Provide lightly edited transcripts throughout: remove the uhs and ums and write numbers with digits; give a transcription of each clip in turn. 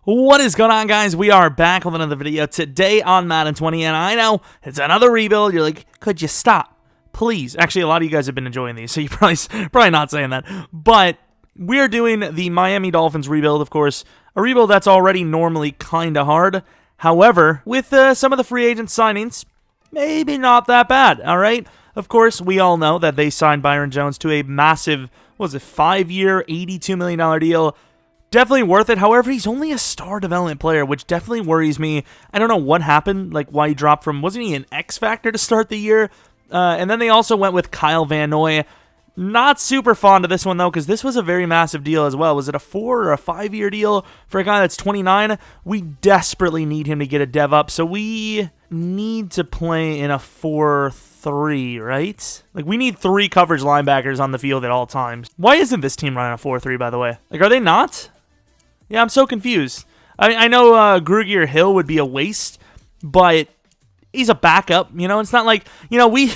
What is going on, guys? We are back with another video today on Madden 20, and I know it's another rebuild. You're like, could you stop? Please. Actually, a lot of you guys have been enjoying these, so you're probably not saying that. But we're doing the Miami Dolphins rebuild, of course, a rebuild that's already normally kind of hard. However, with some of the free agent signings, maybe not that bad, all right? Of course, we all know that they signed Byron Jones to a massive, 5-year, $82 million deal. Definitely worth it. However, he's only a star development player, which definitely worries me. I don't know what happened, like why he dropped from, wasn't he an X Factor to start the year? And then they also went with Kyle Van Noy. Not super fond of this one, though, because this was a very massive deal as well. Was it a 4 or a 5-year deal for a guy that's 29? We desperately need him to get a dev up, so we need to play in a 4-3, right? Like, we need 3 coverage linebackers on the field at all times. Why isn't this team running a 4-3, by the way? Like, are they not? Yeah, I'm so confused. I know Grugier Hill would be a waste, but he's a backup. You know, it's not like, you know, we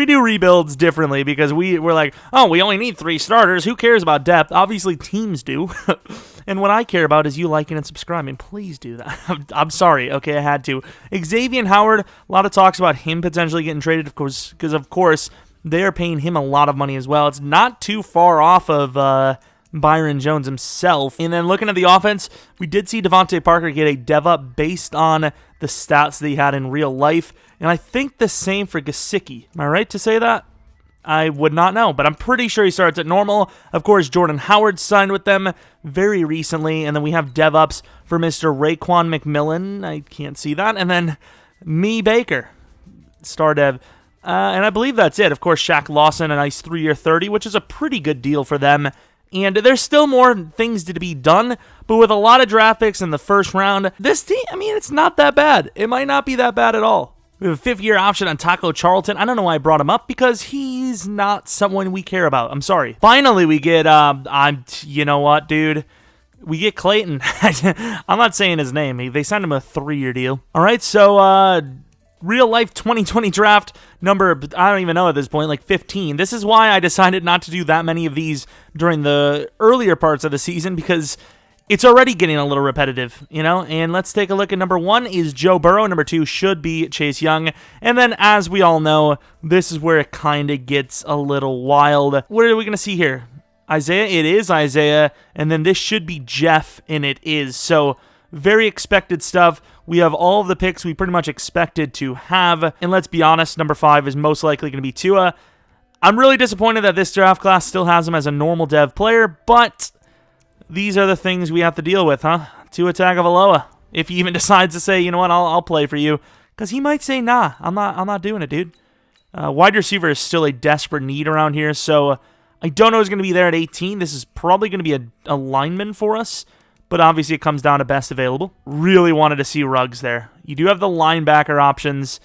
do rebuilds differently because we're like, oh, we only need 3 starters. Who cares about depth? Obviously, teams do. And what I care about is you liking and subscribing. Please do that. I'm sorry. Okay, I had to. Xavier Howard, a lot of talks about him potentially getting traded, of course, because, of course, they are paying him a lot of money as well. It's not too far off of Byron Jones himself. And then looking at the offense, we did see Devontae Parker get a dev up based on the stats that he had in real life. And I think the same for Gesicki. Am I right to say that? I would not know, but I'm pretty sure he starts at normal. Of course, Jordan Howard signed with them very recently. And then we have dev ups for Mr. Raekwon McMillan. I can't see that. And then me Baker, star dev. And I believe that's it. Of course, Shaq Lawson, a nice 3-year 30, which is a pretty good deal for them. And there's still more things to be done, but with a lot of draft picks in the first round, this team, I mean, it's not that bad. It might not be that bad at all. We have a 5th-year option on Taco Charlton. I don't know why I brought him up, because he's not someone we care about. I'm sorry. Finally, we get, you know what, dude? We get Clayton. I'm not saying his name. They signed him a 3-year deal. All right, so, real life 2020 draft number, I don't even know at this point, like 15. This is why I decided not to do that many of these during the earlier parts of the season, because it's already getting a little repetitive, you know? And let's take a look at number 1 is Joe Burrow. Number 2 should be Chase Young. And then, as we all know, this is where it kind of gets a little wild. What are we going to see here? Isaiah? It is Isaiah. And then this should be Jeff, and it is. So, very expected stuff. We have all of the picks we pretty much expected to have. And let's be honest, number 5 is most likely going to be Tua. I'm really disappointed that this draft class still has him as a normal dev player, but these are the things we have to deal with, huh? Tua Tagovailoa. If he even decides to say, you know what, I'll play for you. Because he might say, nah, I'm not doing it, dude. Wide receiver is still a desperate need around here, so I don't know who's going to be there at 18. This is probably going to be a lineman for us. But obviously it comes down to best available. Really wanted to see Ruggs there. You do have the linebacker options.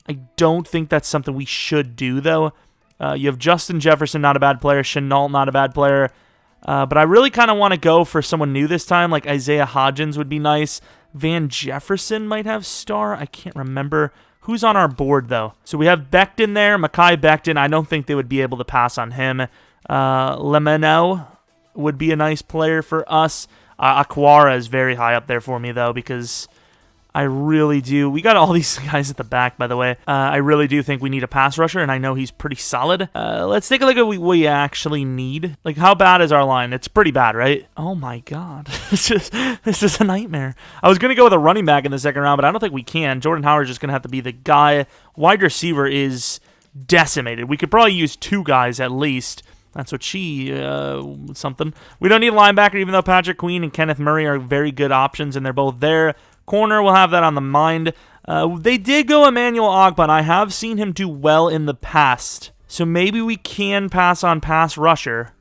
I don't think that's something we should do, though. You have Justin Jefferson, not a bad player. Chenault, not a bad player. But I really kind of want to go for someone new this time, like Isaiah Hodgins would be nice. Van Jefferson might have star. I can't remember. Who's on our board, though? So we have Becton there, Mekhi Becton. I don't think they would be able to pass on him. Lemeno would be a nice player for us. Aquara is very high up there for me, though, because I really do. We got all these guys at the back, by the way. I really do think we need a pass rusher, and I know he's pretty solid. Let's take a look at what we actually need. Like, how bad is our line? It's pretty bad, right? Oh, my God. This is a nightmare. I was going to go with a running back in the second round, but I don't think we can. Jordan Howard's just going to have to be the guy. Wide receiver is decimated. We could probably use 2 guys at least. That's what something. We don't need a linebacker, even though Patrick Queen and Kenneth Murray are very good options, and they're both there. Corner, we'll have that on the mind. They did go Emmanuel Ogbon. I have seen him do well in the past, so maybe we can pass on pass rusher.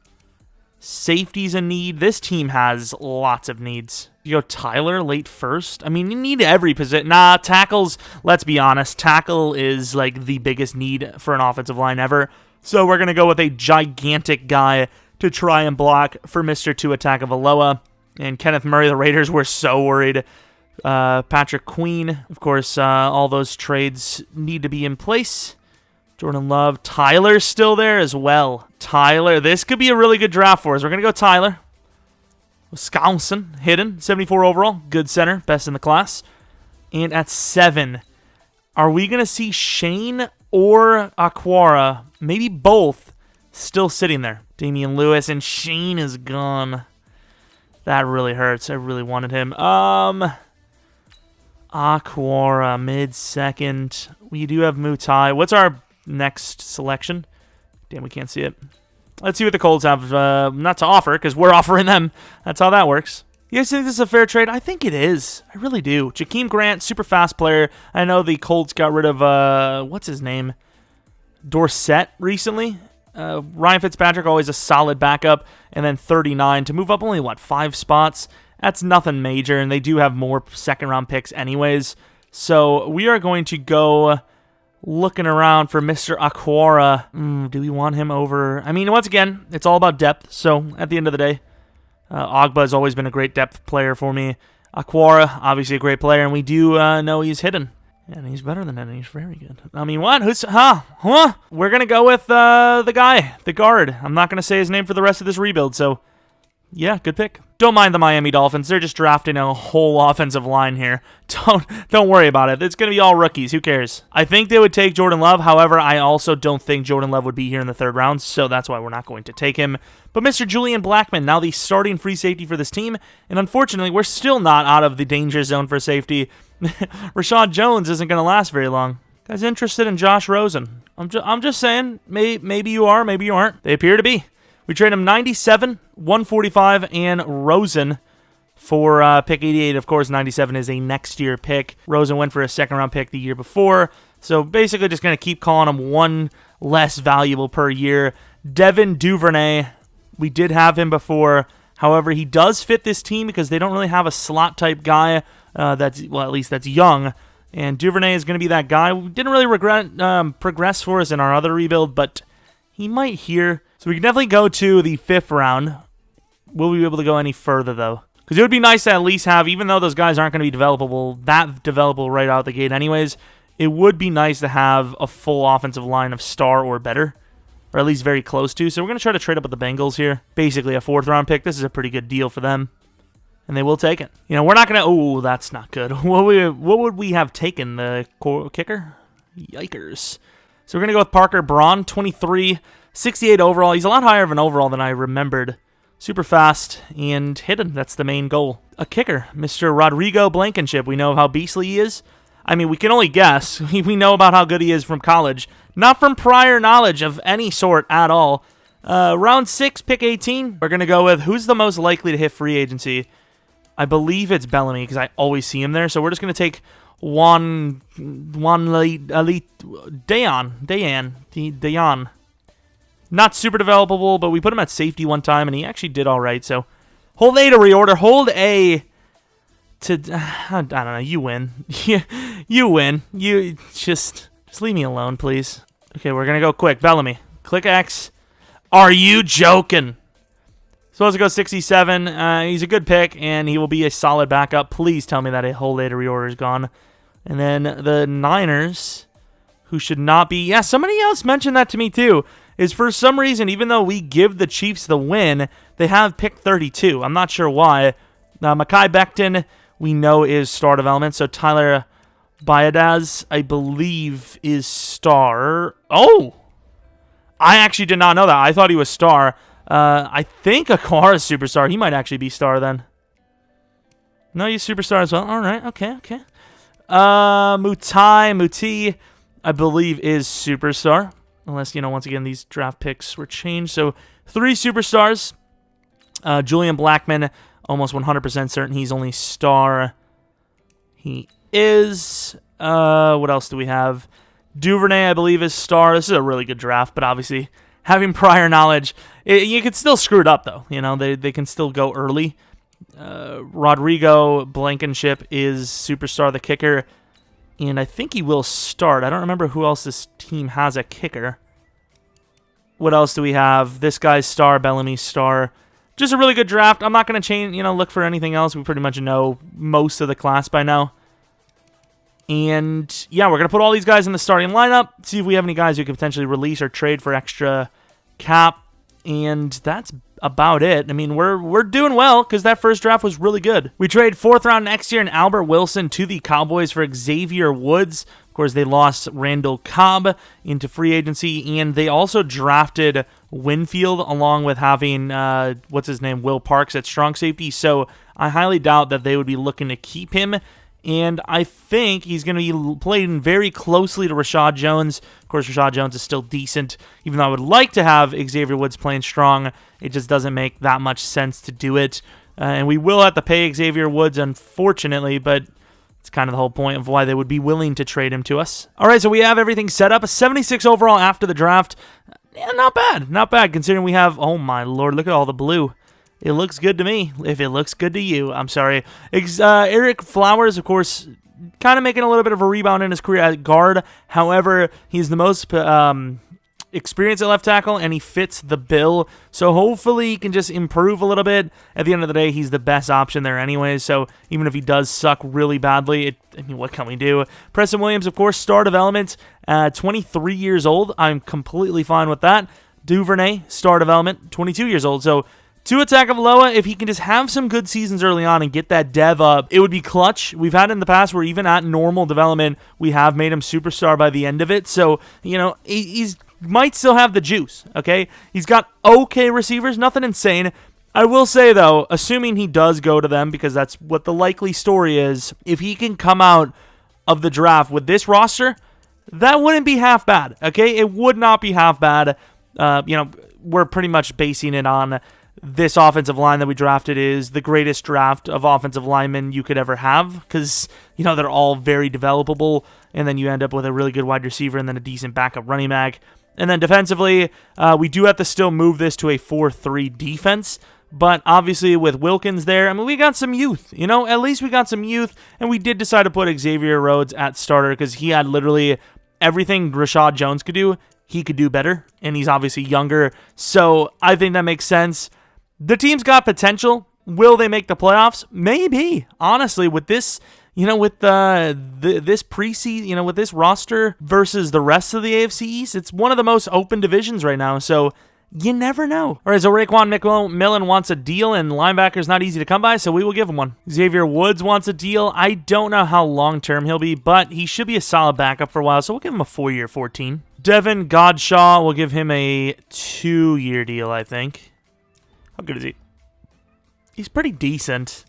Safety's a need. This team has lots of needs. You go Tyler late first? I mean, you need every position. Nah, tackles, let's be honest. Tackle is like the biggest need for an offensive line ever. So we're going to go with a gigantic guy to try and block for Mr. Tua Tagovailoa. And Kenneth Murray, the Raiders were so worried. Patrick Queen, of course, all those trades need to be in place. Jordan Love. Tyler's still there as well. Tyler, this could be a really good draft for us. We're going to go Tyler. Wisconsin, hidden, 74 overall, good center, best in the class. And at 7, are we going to see Shane or Aquara, maybe both, still sitting there? Damian Lewis, and Shane is gone. That really hurts. I really wanted him. Aquara, mid-second. We do have Mutai. What's our next selection? Damn, we can't see it. Let's see what the Colts have not to offer, because we're offering them. That's how that works. You guys think this is a fair trade? I think it is. I really do. Jakeem Grant, super fast player. I know the Colts got rid of, what's his name? Dorsett recently. Ryan Fitzpatrick, always a solid backup. And then 39 to move up only, 5 spots? That's nothing major, and they do have more second-round picks anyways. So we are going to go looking around for Mr. Aquara. Do we want him over? I mean, once again, it's all about depth. So at the end of the day, Ogba has always been a great depth player for me. Aquara, obviously a great player, and we do know he's hidden. And he's better than that, and he's very good. I mean, what? Who's, We're going to go with the guy, the guard. I'm not going to say his name for the rest of this rebuild, so yeah, good pick. Don't mind the Miami Dolphins. They're just drafting a whole offensive line here. Don't worry about it. It's going to be all rookies. Who cares? I think they would take Jordan Love. However, I also don't think Jordan Love would be here in the 3rd round, so that's why we're not going to take him. But Mr. Julian Blackmon, now the starting free safety for this team, and unfortunately, we're still not out of the danger zone for safety. Rashad Jones isn't going to last very long. Guys interested in Josh Rosen? I'm just saying, maybe you are, maybe you aren't. They appear to be. We trade him 97, 145, and Rosen for pick 88. Of course, 97 is a next-year pick. Rosen went for a second-round pick the year before. So basically just going to keep calling him one less valuable per year. Devin Duvernay, we did have him before. However, he does fit this team because they don't really have a slot-type guy at least that's young. And Duvernay is going to be that guy. We didn't really progress for us in our other rebuild, but he might here. So we can definitely go to the 5th round. Will we be able to go any further, though? Because it would be nice to at least have, even though those guys aren't going to be developable right out the gate anyways, it would be nice to have a full offensive line of star or better, or at least very close to. So we're going to try to trade up with the Bengals here. Basically a 4th round pick. This is a pretty good deal for them, and they will take it. You know, we're not going to... Oh, that's not good. What would we have taken? The kicker? Yikers. So we're going to go with Parker Braun, 23, 68 overall. He's a lot higher of an overall than I remembered. Super fast and hidden. That's the main goal. A kicker, Mr. Rodrigo Blankenship. We know how beastly he is. I mean, we can only guess. We know about how good he is from college. Not from prior knowledge of any sort at all. Round 6, pick 18. We're going to go with who's the most likely to hit free agency. I believe it's Bellamy because I always see him there. So we're just going to take Dayan. Not super developable, but we put him at safety one time, and he actually did all right. So hold A to reorder. Hold A to... I don't know. You win. You win. You just leave me alone, please. Okay, we're going to go quick. Bellamy. Click X. Are you joking? So let's go 67. He's a good pick, and he will be a solid backup. Please tell me that a whole A to reorder is gone. And then the Niners, who should not be... Yeah, somebody else mentioned that to me, too. Is for some reason, even though we give the Chiefs the win, they have pick 32. I'm not sure why. Mekhi Becton, we know, is star development. So Tyler Biadasz, I believe, is star. Oh! I actually did not know that. I thought he was star. I think Aquara is superstar. He might actually be star then. No, he's superstar as well. All right, okay. Muti, I believe, is superstar. Unless, once again, these draft picks were changed. So, 3 superstars. Julian Blackmon, almost 100% certain he's only star. He is. What else do we have? Duvernay, I believe, is star. This is a really good draft, but obviously, having prior knowledge, you can still screw it up, though. They can still go early. Rodrigo Blankenship is superstar, the kicker. And I think he will start. I don't remember who else this team has a kicker. What else do we have? This guy's star, Bellamy's star. Just a really good draft. I'm not going to change, look for anything else. We pretty much know most of the class by now. And yeah, we're going to put all these guys in the starting lineup. See if we have any guys who could potentially release or trade for extra cap. And that's about it. I mean, we're doing well because that first draft was really good. We trade 4th round next year and Albert Wilson to the Cowboys for Xavier Woods. Of course, they lost Randall Cobb into free agency, and they also drafted Winfield along with having, Will Parks at strong safety. So I highly doubt that they would be looking to keep him. And I think he's going to be playing very closely to Rashad Jones. Of course, Rashad Jones is still decent. Even though I would like to have Xavier Woods playing strong, it just doesn't make that much sense to do it. And we will have to pay Xavier Woods, unfortunately, but it's kind of the whole point of why they would be willing to trade him to us. All right, so we have everything set up. A 76 overall after the draft. Yeah, not bad. Not bad, considering we have, oh my lord, look at all the blue. It looks good to me. If it looks good to you, I'm sorry. Eric Flowers, of course, kind of making a little bit of a rebound in his career at guard. However, he's the most experienced at left tackle, and he fits the bill. So hopefully he can just improve a little bit. At the end of the day, he's the best option there anyways. So even if he does suck really badly, what can we do? Preston Williams, of course, star development, 23 years old. I'm completely fine with that. Duvernay, star development, 22 years old. So Tua Tagovailoa, if he can just have some good seasons early on and get that dev up, it would be clutch. We've had it in the past where even at normal development, we have made him superstar by the end of it. So, he's might still have the juice, okay? He's got okay receivers, nothing insane. I will say, though, assuming he does go to them, because that's what the likely story is, if he can come out of the draft with this roster, that wouldn't be half bad, okay? It would not be half bad. We're pretty much basing it on this offensive line that we drafted is the greatest draft of offensive linemen you could ever have because, they're all very developable, and then you end up with a really good wide receiver and then a decent backup running back. And then defensively, we do have to still move this to a 4-3 defense, but obviously with Wilkins there, we got some youth, at least we got some youth, and we did decide to put Xavier Rhodes at starter because he had literally everything Rashad Jones could do, he could do better, and he's obviously younger, so I think that makes sense. The team's got potential. Will they make the playoffs? Maybe. Honestly, with this, with this preseason, with this roster versus the rest of the AFC East, it's one of the most open divisions right now. So you never know. All right, so Raekwon McMillan wants a deal, and linebacker's not easy to come by, so we will give him one. Xavier Woods wants a deal. I don't know how long-term he'll be, but he should be a solid backup for a while, so we'll give him a 4-year, $14. Devin Godshaw, we'll give him a 2-year deal, I think. How good is he? He's pretty decent.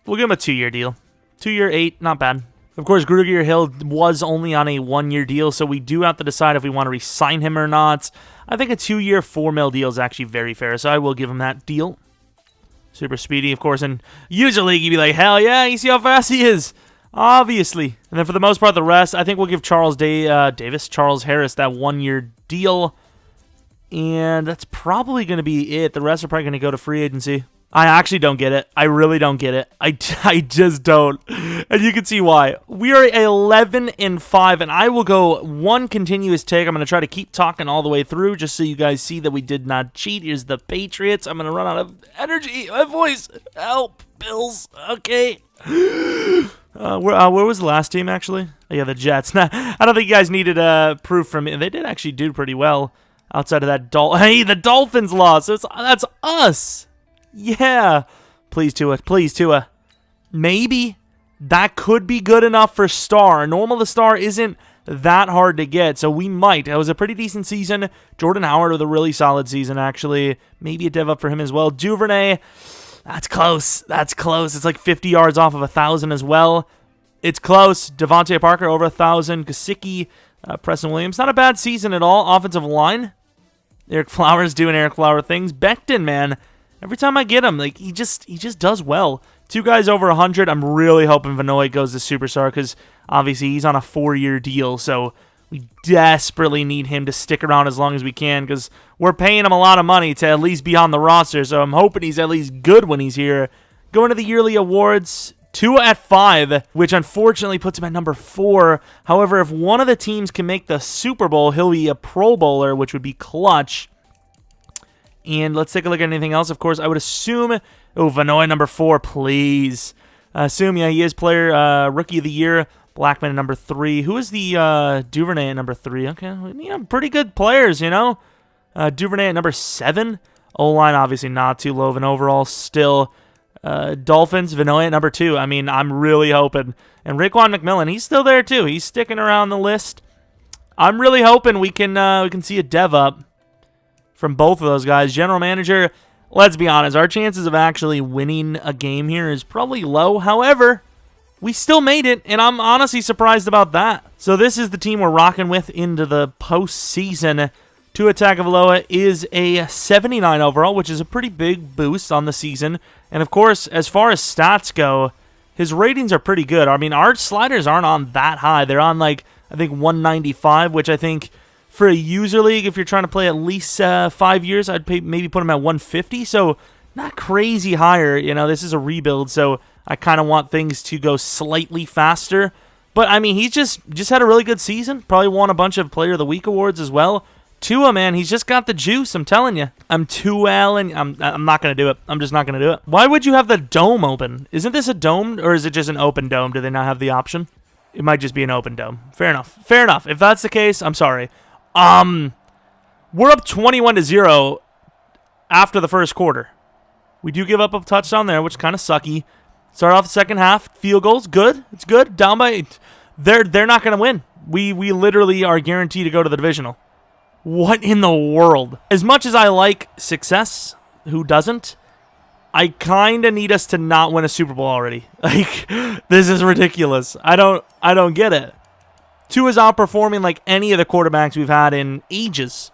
We'll give him a 2-year deal. 2-year, 8, not bad. Of course, Grugier Hill was only on a 1-year deal, so we do have to decide if we want to re-sign him or not. I think a 2-year, $4 million deal is actually very fair, so I will give him that deal. Super speedy, of course, and usually you'd be like, hell yeah, you see how fast he is. Obviously. And then for the most part, the rest, I think we'll give Charles Harris that 1-year deal. And that's probably going to be it. The rest are probably going to go to free agency. I actually don't get it. I really don't get it. I just don't. And you can see why. We are 11-5, and I will go one continuous take. I'm going to try to keep talking all the way through just so you guys see that we did not cheat. Here's the Patriots. I'm going to run out of energy. My voice. Help. Bills. Okay. Where was the last team, actually? Oh, yeah, the Jets. Nah, I don't think you guys needed proof from me. They did actually do pretty well. Outside of that, hey, the Dolphins lost. That's us. Yeah. Please, Tua. Please, Tua. Maybe that could be good enough for star. Normal, the star isn't that hard to get, so we might. It was a pretty decent season. Jordan Howard with a really solid season, actually. Maybe a dev up for him as well. Duvernay, that's close. That's close. It's like 50 yards off of 1,000 as well. It's close. Devontae Parker over 1,000. Gesicki, Preston Williams. Not a bad season at all. Offensive line. Eric Flowers doing Eric Flower things. Becton, man. Every time I get him, he just does well. 2 guys over 100. I'm really hoping Vanoy goes to superstar because obviously he's on a 4-year deal. So we desperately need him to stick around as long as we can because we're paying him a lot of money to at least be on the roster. So I'm hoping he's at least good when he's here. Going to the yearly awards. Tua at 5, which unfortunately puts him at number 4. However, if one of the teams can make the Super Bowl, he'll be a Pro Bowler, which would be clutch. And let's take a look at anything else. Of course, I would assume... Oh, Vanoy, number 4, please. Assume, yeah, he is player Rookie of the Year. Blackman at number 3. Who is the Duvernay at number 3? Okay, pretty good players, Duvernay at number 7. O-line obviously not too low of an overall still. Dolphins, Vanoy at number 2. I mean, I'm really hoping. And Raekwon McMillan, he's still there too. He's sticking around the list. I'm really hoping we can see a dev up from both of those guys. General manager, let's be honest, our chances of actually winning a game here is probably low. However, we still made it, and I'm honestly surprised about that. So this is the team we're rocking with into the postseason. Tua Tagovailoa is a 79 overall, which is a pretty big boost on the season. And of course, as far as stats go, his ratings are pretty good. I mean, our sliders aren't on that high. They're on, like, I think 195, which I think for a user league, if you're trying to play at least 5 years, I'd maybe put him at 150. So not crazy higher. You know, this is a rebuild, so I kind of want things to go slightly faster. But, I mean, he's just had a really good season. Probably won a bunch of Player of the Week awards as well. Tua, man, he's just got the juice, I'm telling you. I'm not going to do it. I'm just not going to do it. Why would you have the dome open? Isn't this a dome, or is it just an open dome? Do they not have the option? It might just be an open dome. Fair enough. Fair enough. If that's the case, I'm sorry. We're up 21-0 after the first quarter. We do give up a touchdown there, which is kind of sucky. Start off the second half. Field goals, good. It's good. Down by 8. They're not going to win. We literally are guaranteed to go to the divisional. What in the world? As much as I like success, who doesn't? I kind of need us to not win a Super Bowl already. Like, this is ridiculous. I don't get it. Tua's outperforming like any of the quarterbacks we've had in ages.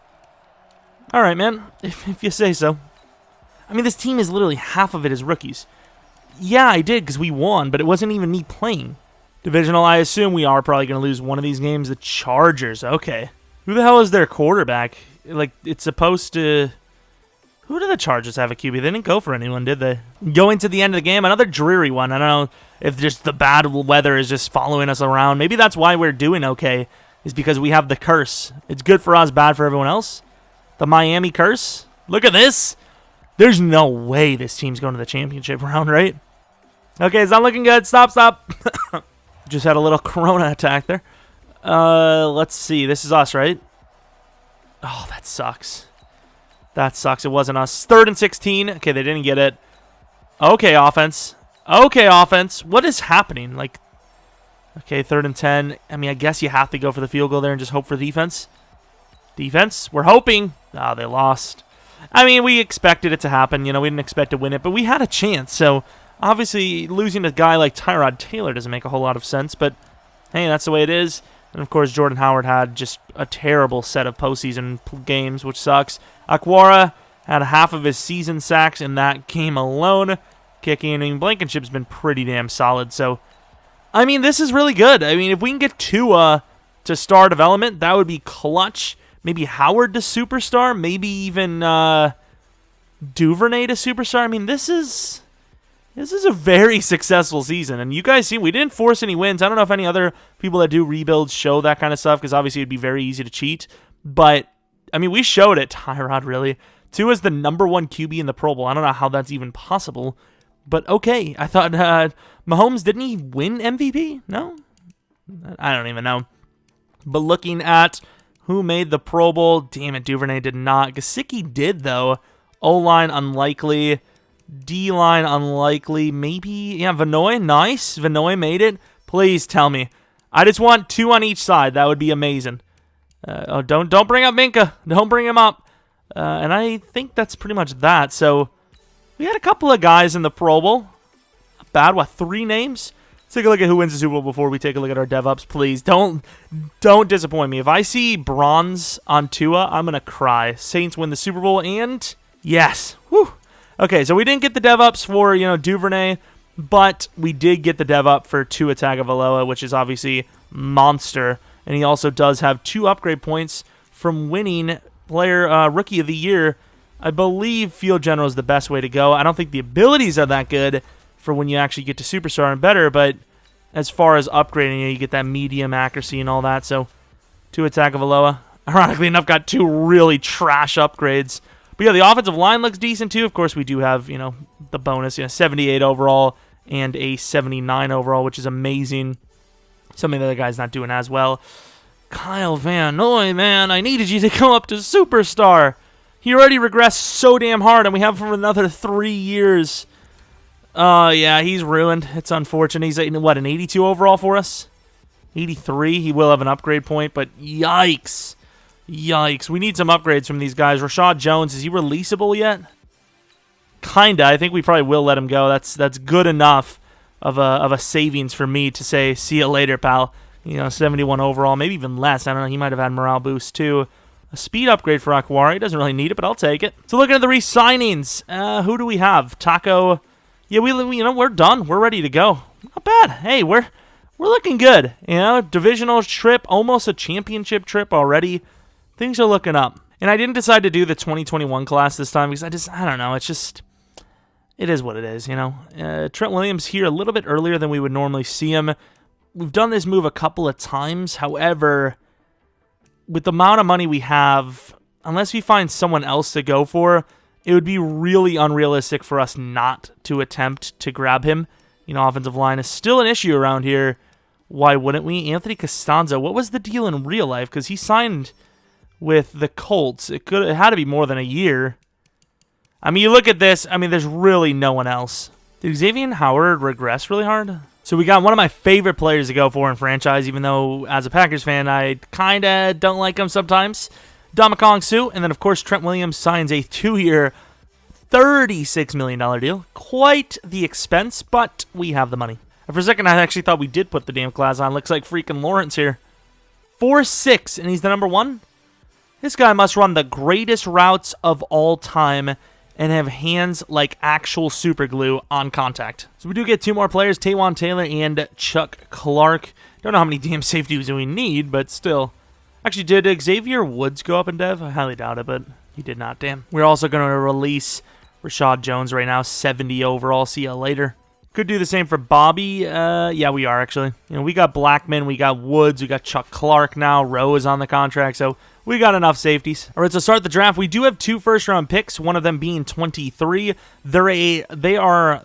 All right, man, if you say so. I mean, this team is literally half of it is rookies. Yeah, I did because we won, but it wasn't even me playing. Divisional, I assume we are probably going to lose one of these games. The Chargers, okay. Who the hell is their quarterback? Like, it's supposed to... Who do the Chargers have at QB? They didn't go for anyone, did they? Going to the end of the game, another dreary one. I don't know if just the bad weather is just following us around. Maybe that's why we're doing okay, is because we have the curse. It's good for us, bad for everyone else. The Miami curse. Look at this. There's no way this team's going to the championship round, right? Okay, it's not looking good. Stop. Just had a little corona attack there. Let's see. This is us, right? Oh, that sucks. That sucks. It wasn't us. 3rd and 16. Okay, they didn't get it. Okay, offense. What is happening? Like, okay, 3rd and 10. I mean, I guess you have to go for the field goal there and just hope for defense. Defense? We're hoping. Oh, they lost. I mean, we expected it to happen. You know, we didn't expect to win it, but we had a chance. So, obviously, losing a guy like Tyrod Taylor doesn't make a whole lot of sense, but hey, that's the way it is. And, of course, Jordan Howard had just a terrible set of postseason games, which sucks. Aquara had half of his season sacks in that game alone. Kicking, I mean, Blankenship's been pretty damn solid. So, I mean, this is really good. I mean, if we can get Tua to star development, that would be clutch. Maybe Howard to superstar. Maybe even Duvernay to superstar. I mean, this is a very successful season. And you guys see, we didn't force any wins. I don't know if any other people that do rebuilds show that kind of stuff, because obviously it'd be very easy to cheat. But, I mean, we showed it. Tyrod, really. Tua's the #1 QB in the Pro Bowl. I don't know how that's even possible. But, okay. I thought Mahomes, didn't he win MVP? No? I don't even know. But looking at who made the Pro Bowl, damn it, Duvernay did not. Gesicki did, though. O-line, unlikely. D-line, unlikely. Maybe, yeah, Vanoy, nice. Vanoy made it. Please tell me. I just want 2 on each side. That would be amazing. Don't bring up Minka. Don't bring him up. And I think that's pretty much that. So, we had a couple of guys in the Pro Bowl. Not bad. What, 3 names? Let's take a look at who wins the Super Bowl before we take a look at our dev-ups, please. Don't disappoint me. If I see bronze on Tua, I'm going to cry. Saints win the Super Bowl, and yes. Whew. Okay, so we didn't get the dev-ups for, Duvernay, but we did get the dev-up for Tua Tagovailoa, which is obviously monster. And he also does have 2 upgrade points from winning Rookie of the Year. I believe Field General is the best way to go. I don't think the abilities are that good for when you actually get to Superstar and better, but as far as upgrading, you get that medium accuracy and all that. So, Tua Tagovailoa, ironically enough, got 2 really trash upgrades. But yeah, the offensive line looks decent too. Of course, we do have, the bonus, 78 overall and a 79 overall, which is amazing. Some of the other guys not doing as well. Kyle Van Noy, man, I needed you to come up to Superstar. He already regressed so damn hard, and we have him for another 3 years. Yeah, he's ruined. It's unfortunate. He's, what, an 82 overall for us? 83. He will have an upgrade point, but yikes. Yikes. We need some upgrades from these guys. Rashad Jones, is he releasable yet? Kinda. I think we probably will let him go. That's good enough of a savings for me to say, see you later, pal. 71 overall, maybe even less. I don't know. He might have had morale boost, too. A speed upgrade for Akwari. Doesn't really need it, but I'll take it. So looking at the re-signings, who do we have? Taco. Yeah, we're done. We're ready to go. Not bad. Hey, we're looking good. Divisional trip, almost a championship trip already. Things are looking up. And I didn't decide to do the 2021 class this time because I don't know. It is what it is, Trent Williams here a little bit earlier than we would normally see him. We've done this move a couple of times. However, with the amount of money we have, unless we find someone else to go for, it would be really unrealistic for us not to attempt to grab him. Offensive line is still an issue around here. Why wouldn't we? Anthony Costanzo, what was the deal in real life? Because he signed with the Colts. It had to be more than a year. I mean, you look at this. I mean, there's really no one else. Did Xavier Howard regress really hard? So we got one of my favorite players to go for in franchise, even though as a Packers fan, I kind of don't like him sometimes. Dominican Suh, and then, of course, Trent Williams signs a 2-year, $36 million deal. Quite the expense, but we have the money. And for a second, I actually thought we did put the damn class on. Looks like freaking Lawrence here. 4'6", and he's the number 1? This guy must run the greatest routes of all time and have hands like actual super glue on contact. So we do get 2 more players, Taywan Taylor and Chuck Clark. Don't know how many damn safeties we need, but still. Actually, did Xavier Woods go up in dev? I highly doubt it, but he did not. Damn. We're also going to release Rashad Jones right now, 70 overall. See ya later. Could do the same for Bobby. Yeah, we are actually. We got Blackman, we got Woods, we got Chuck Clark now. Rowe is on the contract, so we got enough safeties. All right, so start the draft. We do have 2 first-round picks, one of them being 23. There are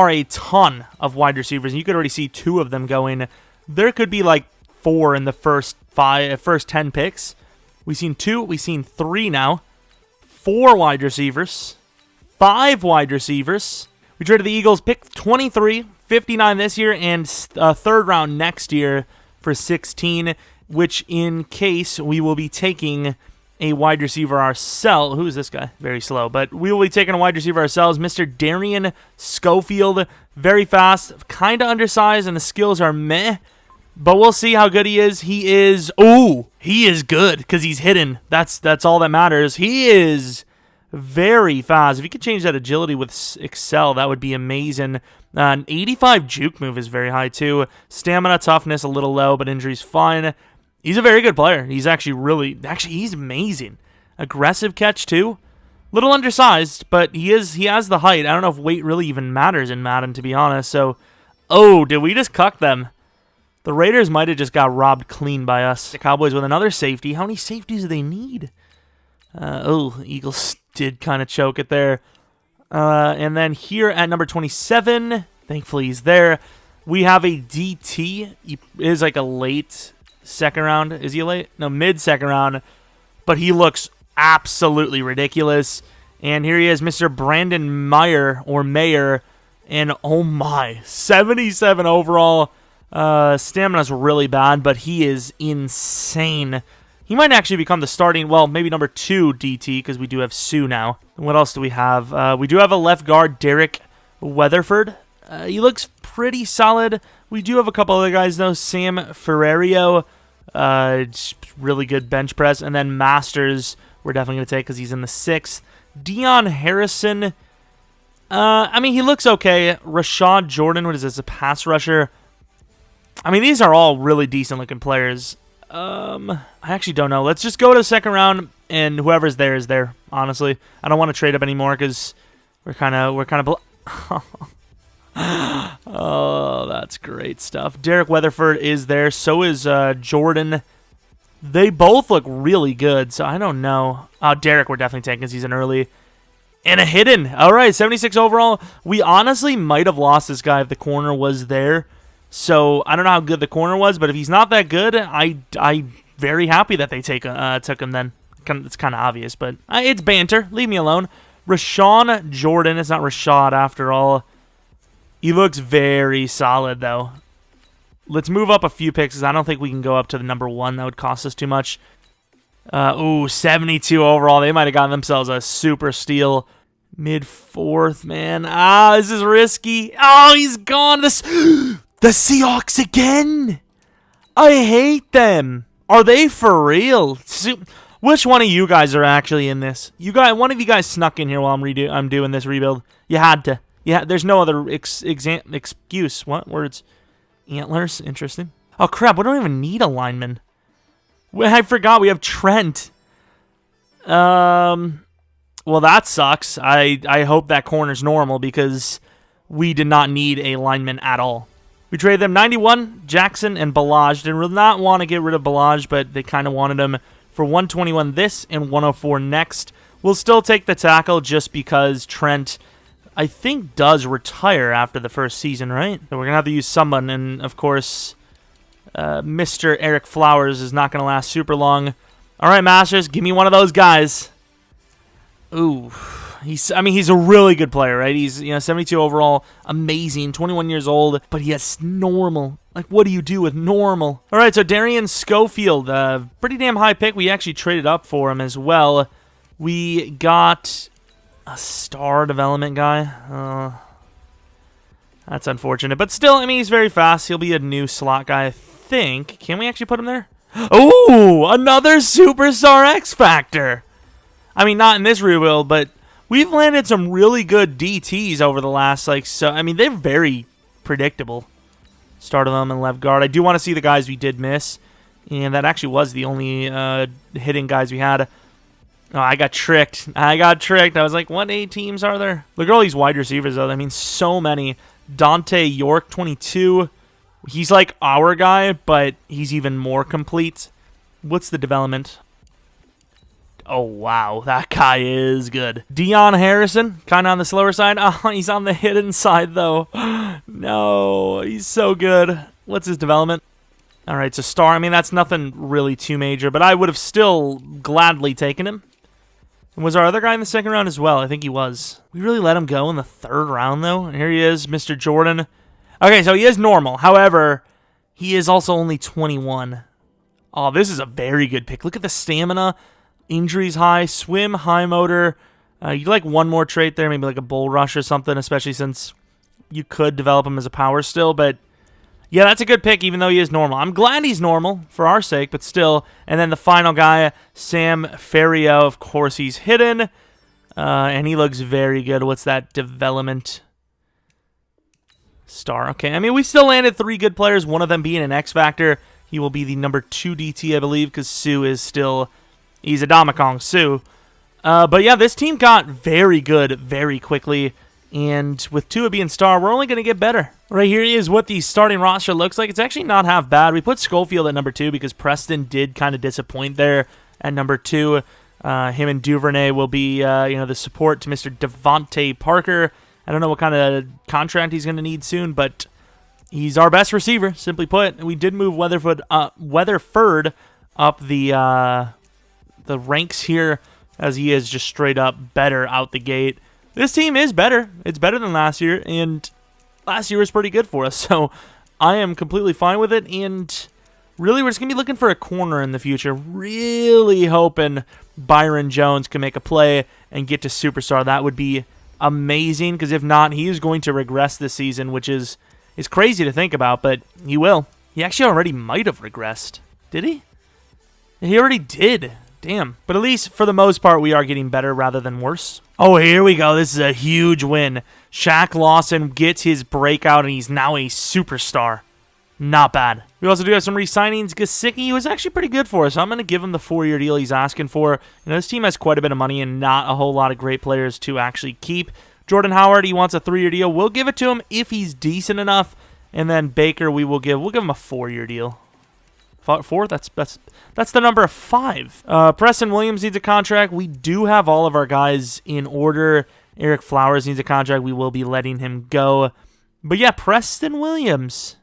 a ton of wide receivers, and you could already see 2 of them going. There could be like 4 in the first 10 picks. We've seen 2, we've seen 3 now. 4 wide receivers, 5 wide receivers. We traded the Eagles pick 23, 59 this year, and 3rd round next year for 16, which in case we will be taking a wide receiver ourselves. Who is this guy? Very slow, but we will be taking a wide receiver ourselves. Mr. Darian Schofield, very fast, kind of undersized, and the skills are meh, but we'll see how good he is. He is good because he's hidden. That's all that matters. He is very fast. If you could change that agility with Excel, that would be amazing. An 85 juke move is very high too. Stamina, toughness, a little low, but injury's fine. He's a very good player. He's actually he's amazing. Aggressive catch too. Little undersized, but he has the height. I don't know if weight really even matters in Madden, to be honest. So, did we just cuck them? The Raiders might have just got robbed clean by us. The Cowboys with another safety. How many safeties do they need? Eagles did kind of choke it there. And then here at number 27, thankfully he's there, we have a DT. He is like a late second round. Is he a late? No, mid-second round. But he looks absolutely ridiculous. And here he is, Mr. Brandon Mayer. And oh my, 77 overall. Stamina's really bad, but he is insane. He might actually become the starting, well, maybe number 2 DT, because we do have Sue now. And what else do we have? We do have a left guard, Derrick Weatherford. He looks pretty solid. We do have a couple other guys, though. Sam Ferrerio, really good bench press. And then Masters, we're definitely going to take because he's in the 6th. Dion Harrison, I mean, he looks okay. Rashad Jordan, what is this, a pass rusher? I mean, these are all really decent-looking players. I actually don't know. Let's just go to the second round, and whoever's there is there, honestly. I don't want to trade up anymore because we're kind of oh, that's great stuff. Derrick Weatherford is there. So is Jordan. They both look really good, so I don't know. Derrick we're definitely taking because he's an early. And a hidden. All right, 76 overall. We honestly might have lost this guy if the corner was there. So I don't know how good the corner was, but if he's not that good, I'm very happy that they took him then. It's kind of obvious, but it's banter. Leave me alone. Rashawn Jordan. It's not Rashad after all. He looks very solid, though. Let's move up a few picks, because I don't think we can go up to the number 1. That would cost us too much. Ooh, 72 overall. They might have gotten themselves a super steal. Mid-4th, man. This is risky. Oh, he's gone. The Seahawks again. I hate them. Are they for real? Which one of you guys are actually in this? One of you guys snuck in here while I'm doing this rebuild. You had to. Yeah, there's no other excuse. What words? Antlers. Interesting. Oh crap! We don't even need a lineman. I forgot we have Trent. Well, that sucks. I hope that corner's normal because we did not need a lineman at all. We traded them 91, Jackson, and Balaj. Did not want to get rid of Balaj, but they kind of wanted him for 121 this and 104 next. We'll still take the tackle just because Trent, I think, does retire after the first season, right? So we're going to have to use someone, and of course, Mr. Eric Flowers is not going to last super long. All right, Masters, give me one of those guys. Ooh, he's a really good player, right? He's 72 overall, amazing, 21 years old, but he has normal. Like, what do you do with normal? All right, so Darian Schofield, pretty damn high pick. We actually traded up for him as well. We got a star development guy. That's unfortunate, but still, he's very fast. He'll be a new slot guy, I think. Can we actually put him there? Oh, another superstar X Factor. Not in this rebuild, but we've landed some really good DTs over the last, they're very predictable. Started them in left guard. I do want to see the guys we did miss, and that actually was the only hitting guys we had. Oh, I got tricked. I was like, what 8 teams are there? Look at all these wide receivers, though. So many. Dante York, 22. He's like our guy, but he's even more complete. What's the development? Oh, wow. That guy is good. Deion Harrison, kind of on the slower side. Oh, he's on the hidden side, though. No, he's so good. What's his development? All right, so star. That's nothing really too major, but I would have still gladly taken him. And was our other guy in the second round as well? I think he was. We really let him go in the 3rd round, though. And here he is, Mr. Jordan. Okay, so he is normal. However, he is also only 21. Oh, this is a very good pick. Look at the stamina. Injuries high. Swim, high motor. You'd like one more trait there, maybe like a bull rush or something, especially since you could develop him as a power still. But, yeah, that's a good pick, even though he is normal. I'm glad he's normal for our sake, but still. And then the final guy, Sam Ferrio. Of course, he's hidden. And he looks very good. What's that development? Star. Okay, we still landed 3 good players, one of them being an X Factor. He will be the number 2 DT, I believe, because Sue is still... He's a Domikong Sue. But yeah, this team got very good very quickly. And with Tua being star, we're only going to get better. Right here is what the starting roster looks like. It's actually not half bad. We put Schofield at number 2 because Preston did kind of disappoint there at number 2. Him and Duvernay will be the support to Mr. Devontae Parker. I don't know what kind of contract he's going to need soon, but he's our best receiver, simply put. We did move Weatherford up the ranks here, as he is just straight up better out the gate. This team is better. It's better than last year, and last year was pretty good for us, so I am completely fine with it, and really we're just going to be looking for a corner in the future. Really hoping Byron Jones can make a play and get to superstar. That would be amazing, because if not, he is going to regress this season, which is crazy to think about, but he will. He actually already might have regressed. Did he? He already did. Damn. But at least, for the most part, we are getting better rather than worse. Oh, here we go. This is a huge win. Shaq Lawson gets his breakout, and he's now a superstar. Not bad. We also do have some re-signings. Gesicki was actually pretty good for us. So I'm going to give him the 4-year deal he's asking for. This team has quite a bit of money and not a whole lot of great players to actually keep. Jordan Howard, he wants a 3-year deal. We'll give it to him if he's decent enough. And then Baker, we'll give him a 4-year deal. 4? That's the number 5. Preston Williams needs a contract. We do have all of our guys in order. Eric Flowers needs a contract. We will be letting him go. But yeah, Preston Williams.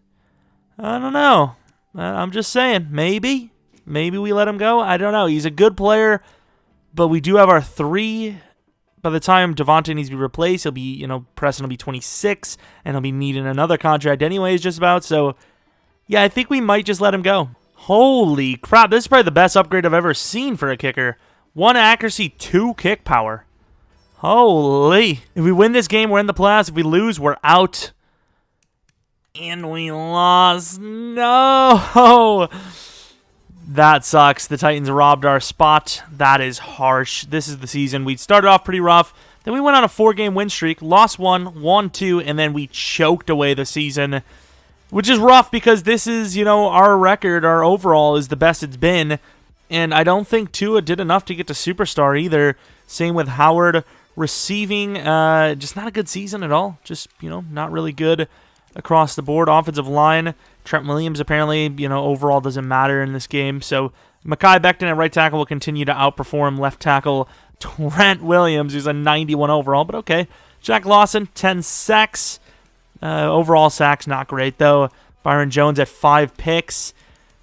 I don't know. I'm just saying. Maybe we let him go. I don't know. He's a good player. But we do have our 3. By the time Devontae needs to be replaced, he'll be, Preston will be 26, and he'll be needing another contract anyways, just about. So, yeah, I think we might just let him go. Holy crap, this is probably the best upgrade I've ever seen for a kicker. 1 accuracy, 2 kick power. Holy. If we win this game, we're in the playoffs. If we lose, we're out. And we lost. No. That sucks. The Titans robbed our spot. That is harsh. This is the season. We started off pretty rough. Then we went on a 4-game win streak. Lost 1, won 2, and then we choked away the season. Which is rough because this is, our record, our overall is the best it's been. And I don't think Tua did enough to get to superstar either. Same with Howard. Receiving, just not a good season at all. Just, not really good across the board. Offensive line, Trent Williams apparently, overall doesn't matter in this game. So Mekhi Becton at right tackle will continue to outperform left tackle Trent Williams, who's a 91 overall, but okay. Jack Lawson, 10 sacks. Overall sacks, not great, though. Byron Jones at 5 picks.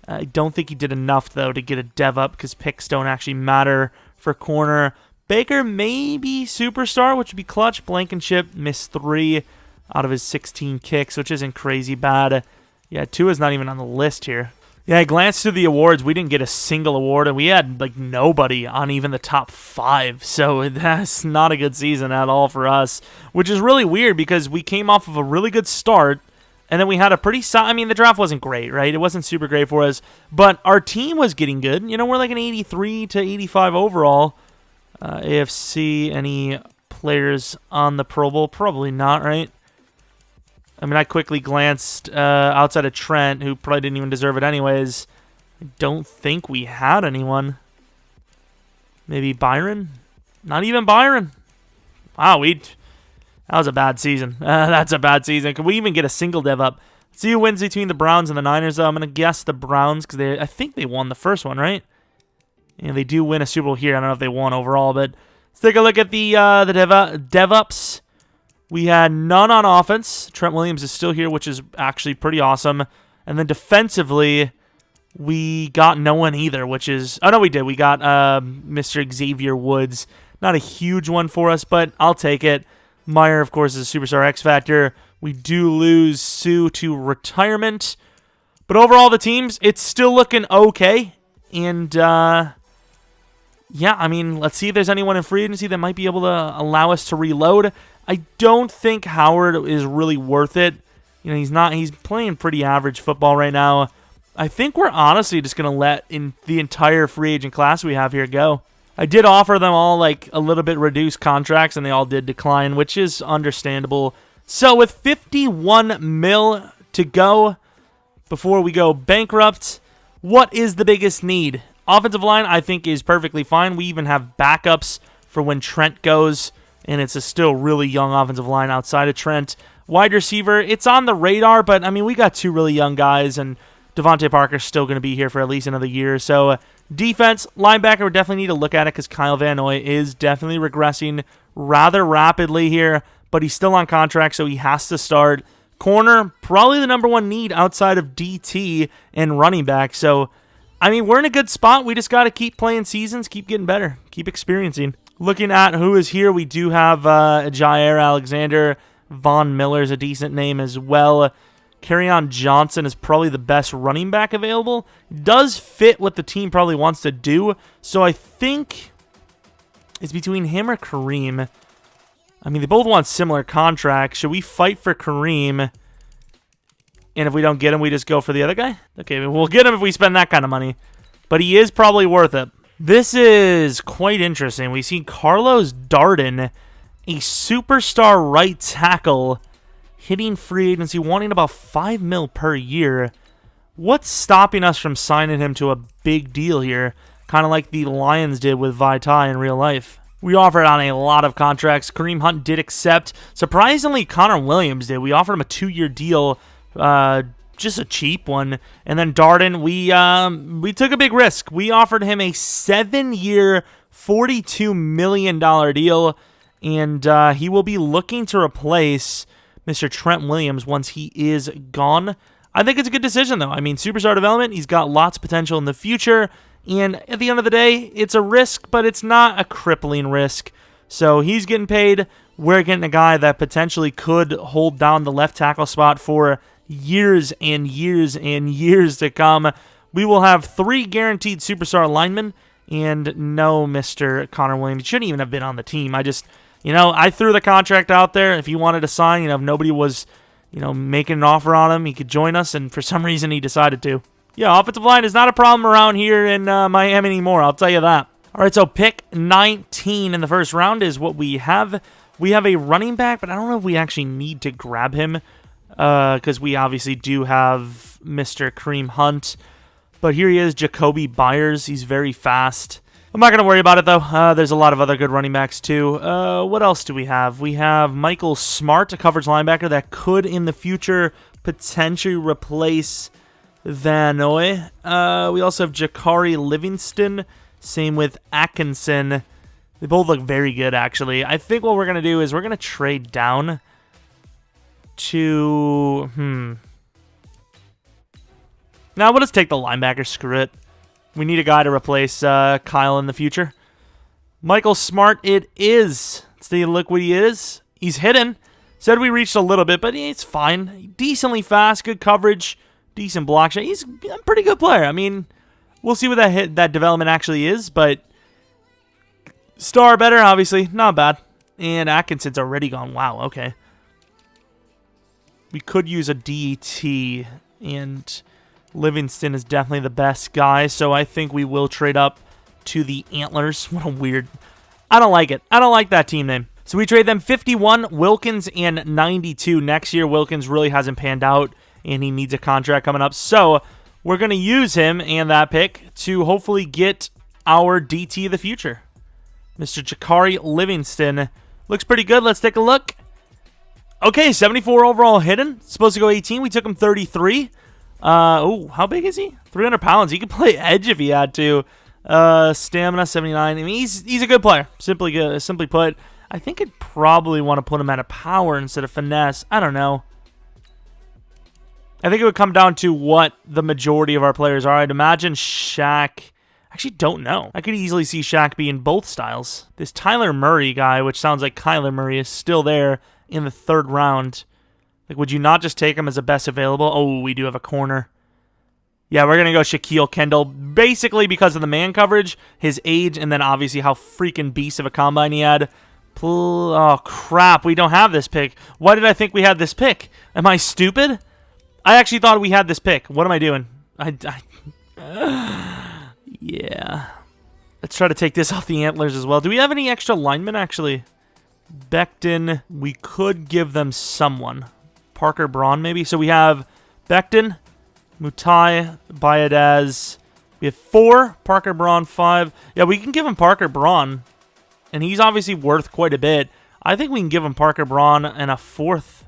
I don't think he did enough, though, to get a dev up because picks don't actually matter for corner. Baker maybe superstar, which would be clutch. Blankenship missed 3 out of his 16 kicks, which isn't crazy bad. Yeah, Tua's not even on the list here. Yeah, I glanced through the awards. We didn't get a single award, and we had nobody on even the top 5. So that's not a good season at all for us, which is really weird because we came off of a really good start, and then we had a pretty the draft wasn't great, right? It wasn't super great for us, but our team was getting good. We're like an 83 to 85 overall. AFC, any players on the Pro Bowl? Probably not, right? I quickly glanced outside of Trent, who probably didn't even deserve it anyways. I don't think we had anyone. Maybe Byron? Not even Byron. Wow, that was a bad season. That's a bad season. Can we even get a single dev up? Let's see who wins between the Browns and the Niners, though. I'm going to guess the Browns because I think they won the first one, right? Yeah, they do win a Super Bowl here. I don't know if they won overall, but let's take a look at the dev-ups. We had none on offense. Trent Williams is still here, which is actually pretty awesome. And then defensively, we got no one either, which is... Oh, no, we did. We got Mr. Xavier Woods. Not a huge one for us, but I'll take it. Meyer, of course, is a superstar X Factor. We do lose Sue to retirement. But overall, the teams, it's still looking okay. And, yeah, let's see if there's anyone in free agency that might be able to allow us to reload. I don't think Howard is really worth it. He's playing pretty average football right now. I think we're honestly just going to let the entire free agent class we have here go. I did offer them all a little bit reduced contracts, and they all did decline, which is understandable. So with 51 mil to go before we go bankrupt, what is the biggest need? Offensive line, I think, is perfectly fine. We even have backups for when Trent goes, and it's a still really young offensive line outside of Trent. Wide receiver, it's on the radar, but, we got 2 really young guys, and Devontae Parker's still going to be here for at least another year. So defense, linebacker, we definitely need to look at it because Kyle Van Noy is definitely regressing rather rapidly here, but he's still on contract, so he has to start. Corner, probably the number 1 need outside of DT and running back. So, we're in a good spot. We just got to keep playing seasons, keep getting better, keep experiencing. Looking at who is here, we do have Jair Alexander. Von Miller's a decent name as well. Kerryon Johnson is probably the best running back available. Does fit what the team probably wants to do. So I think it's between him or Kareem. They both want similar contracts. Should we fight for Kareem? And if we don't get him, we just go for the other guy? Okay, we'll get him if we spend that kind of money. But he is probably worth it. This is quite interesting. We see Carlos Darden, a superstar right tackle, hitting free agency, wanting about $5 million per year. What's stopping us from signing him to a big deal here? Kind of like the Lions did with Vitae in real life. We offered on a lot of contracts. Kareem Hunt did accept. Surprisingly, Connor Williams did. We offered him a 2-year deal, just a cheap one. And then Darden, we took a big risk. We offered him a 7-year, $42 million deal, and he will be looking to replace Mr. Trent Williams once he is gone. I think it's a good decision, though. Superstar development, he's got lots of potential in the future, And at the end of the day, it's a risk, but it's not a crippling risk. So he's getting paid. We're getting a guy that potentially could hold down the left tackle spot for years and years and years to come. We will have 3 guaranteed superstar linemen and no Mr. Connor Williams. He shouldn't even have been on the team. I just, I threw the contract out there. If he wanted to sign, if nobody was, making an offer on him, he could join us, and for some reason he decided to. Yeah, offensive line is not a problem around here in Miami anymore, I'll tell you that. All right, so pick 19 in the first round is what we have. We have a running back, but I don't know if we actually need to grab him because we obviously do have Mr. Kareem Hunt. But here he is, Jacoby Byers. He's very fast. I'm not going to worry about it, though. There's a lot of other good running backs, too. What else do we have? We have Michael Smart, a coverage linebacker that could, in the future, potentially replace Van Noy. We also have Jakari Livingston. Same with Atkinson. They both look very good, actually. I think what we're going to do is we're going to trade down to... Now, we'll just take the linebacker. Screw it. We need a guy to replace Kyle in the future. Michael Smart, it is. Let's take a look what he is. He's hidden. Said we reached a little bit, but it's fine. Decently fast, good coverage, decent block shot. He's a pretty good player. I mean, we'll see what that development actually is, but star better, obviously. Not bad. And Atkinson's already gone. Wow, okay. We could use a DT, and Livingston is definitely the best guy, so I think we will trade up to the Antlers. What a weird... I don't like it. I don't like that team name. So we trade them 51, Wilkins, and 92. Next year, Wilkins really hasn't panned out, and he needs a contract coming up. So we're going to use him and that pick to hopefully get our DT of the future. Mr. Jakari Livingston. Looks pretty good. Let's take a look. Okay, 74 overall hidden. Supposed to go 18. We took him 33. How big is he? 300 pounds. He could play edge if he had to. Stamina 79. I mean, he's a good player. Simply put, I think I'd probably want to put him at a power instead of finesse. I don't know. I think it would come down to what the majority of our players are. I'd imagine Shaq. Actually, don't know. I could easily see Shaq be in both styles. This Tyler Murray guy, which sounds like Kyler Murray, is still there in the 3rd round. Like, would you not just take him as a best available? Oh, we do have a corner. Yeah, we're going to go Shaquille Kendall, basically because of the man coverage, his age, and then obviously how freaking beast of a combine he had. Oh, crap. We don't have this pick. Why did I think we had this pick? Am I stupid? I actually thought we had this pick. What am I doing? Yeah. Let's try to take this off the Antlers as well. Do we have any extra linemen, actually? Becton. We could give them someone. Parker Braun, maybe? So we have Becton, Mutai, Bayadaz. We have 4. Parker Braun, 5. Yeah, we can give him Parker Braun. And he's obviously worth quite a bit. I think we can give him Parker Braun and a 4th.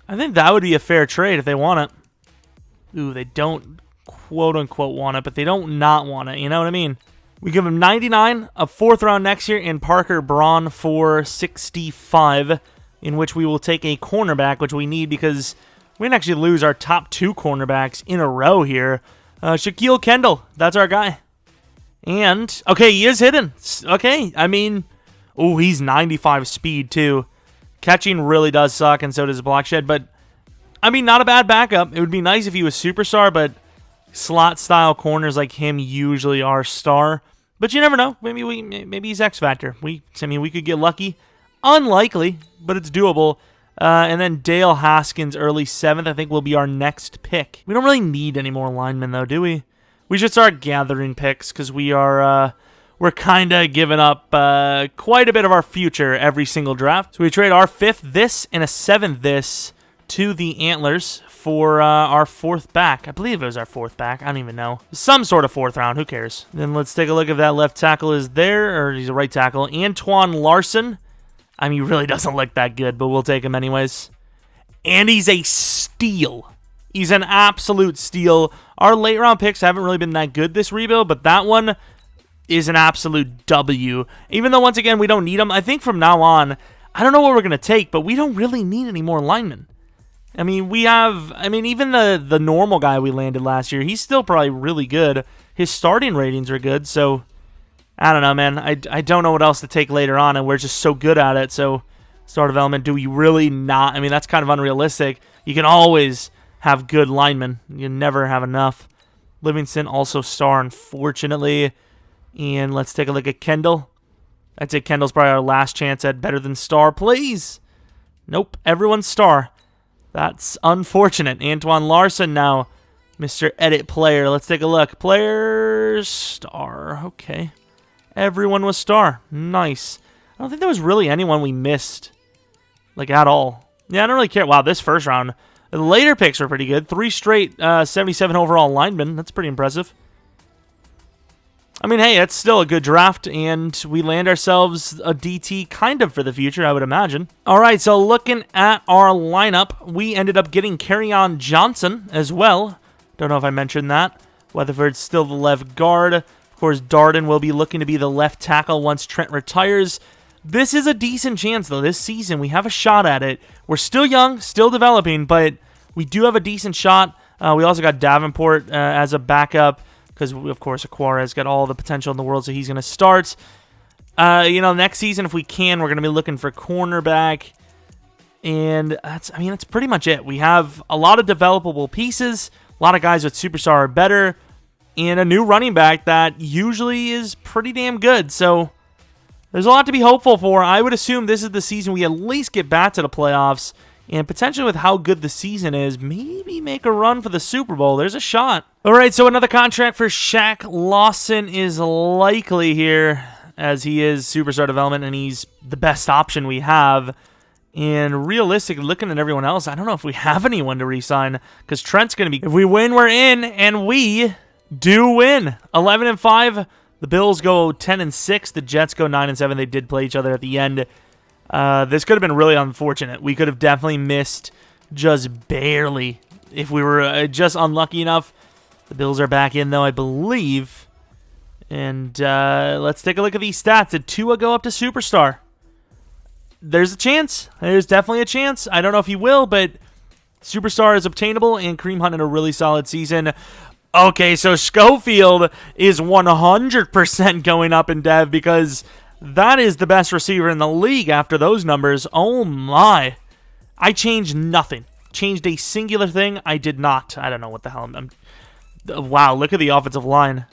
I think that would be a fair trade if they want it. Ooh, they don't quote-unquote want it, but they don't not want it. You know what I mean? We give him 99, a 4th round next year, and Parker Braun for 65, in which we will take a cornerback, which we need because we can actually lose our top 2 cornerbacks in a row here. Shaquille Kendall, that's our guy. And, okay, he is hidden. Okay, I mean, oh, he's 95 speed, too. Catching really does suck, and so does block shed, but, I mean, not a bad backup. It would be nice if he was superstar, but slot-style corners like him usually are star. But you never know. Maybe he's X-Factor. We could get lucky. Unlikely, but it's doable. And then Dale Haskins, early 7th, I think will be our next pick. We don't really need any more linemen, though, do we? We should start gathering picks because we're kind of giving up quite a bit of our future every single draft. So we trade our 5th this and a 7th this to the Antlers for our 4th back. I believe it was our 4th back. I don't even know. Some sort of 4th round. Who cares? Then let's take a look if that left tackle is there, or he's a right tackle. Antoine Larson. I mean, he really doesn't look that good, but we'll take him anyways. And he's a steal. He's an absolute steal. Our late round picks haven't really been that good this rebuild, but that one is an absolute W. Even though, once again, we don't need him. I think from now on, I don't know what we're going to take, but we don't really need any more linemen. I mean, even the normal guy we landed last year, he's still probably really good. His starting ratings are good, so I don't know, man. I don't know what else to take later on, and we're just so good at it. So, star development, do we really not? I mean, that's kind of unrealistic. You can always have good linemen. You never have enough. Livingston also star, unfortunately. And let's take a look at Kendall. I'd say Kendall's probably our last chance at better than star. Please. Nope, everyone's star. That's unfortunate. Antoine Larson now, Mr. Edit Player. Let's take a look. Player, star. Okay. Everyone was star. Nice. I don't think there was really anyone we missed, like, at all. Yeah, I don't really care. Wow, this first round. The later picks were pretty good. 3 straight 77 overall linemen. That's pretty impressive. I mean, hey, it's still a good draft, and we land ourselves a DT kind of for the future, I would imagine. All right, so looking at our lineup, we ended up getting Kerryon Johnson as well. Don't know if I mentioned that. Weatherford's still the left guard. Of course, Darden will be looking to be the left tackle once Trent retires. This is a decent chance, though. This season, we have a shot at it. We're still young, still developing, but we do have a decent shot. We also got Davenport as a backup because, of course, Aquara's got all the potential in the world, so he's going to start. Next season, if we can, we're going to be looking for cornerback. And that's pretty much it. We have a lot of developable pieces, a lot of guys with superstar or better, and a new running back that usually is pretty damn good. So there's a lot to be hopeful for. I would assume this is the season we at least get back to the playoffs, and potentially with how good the season is, maybe make a run for the Super Bowl. There's a shot. All right, so another contract for Shaq Lawson is likely here, as he is superstar development, and he's the best option we have. And realistically, looking at everyone else, I don't know if we have anyone to re-sign, because Trent's going to be... If we win, we're in, and we do win. 11-5. The Bills go 10-6. The Jets go 9-7. They did play each other at the end. This could have been really unfortunate. We could have definitely missed just barely if we were just unlucky enough. The Bills are back in, though, I believe. And let's take a look at these stats. Did Tua go up to superstar? There's a chance. There's definitely a chance. I don't know if he will, but superstar is obtainable, and Kareem Hunt had a really solid season. Okay, so Schofield is 100% going up in dev because that is the best receiver in the league after those numbers. Oh my. I changed nothing. Changed a singular thing. I did not. I don't know what the hell wow, look at the offensive line.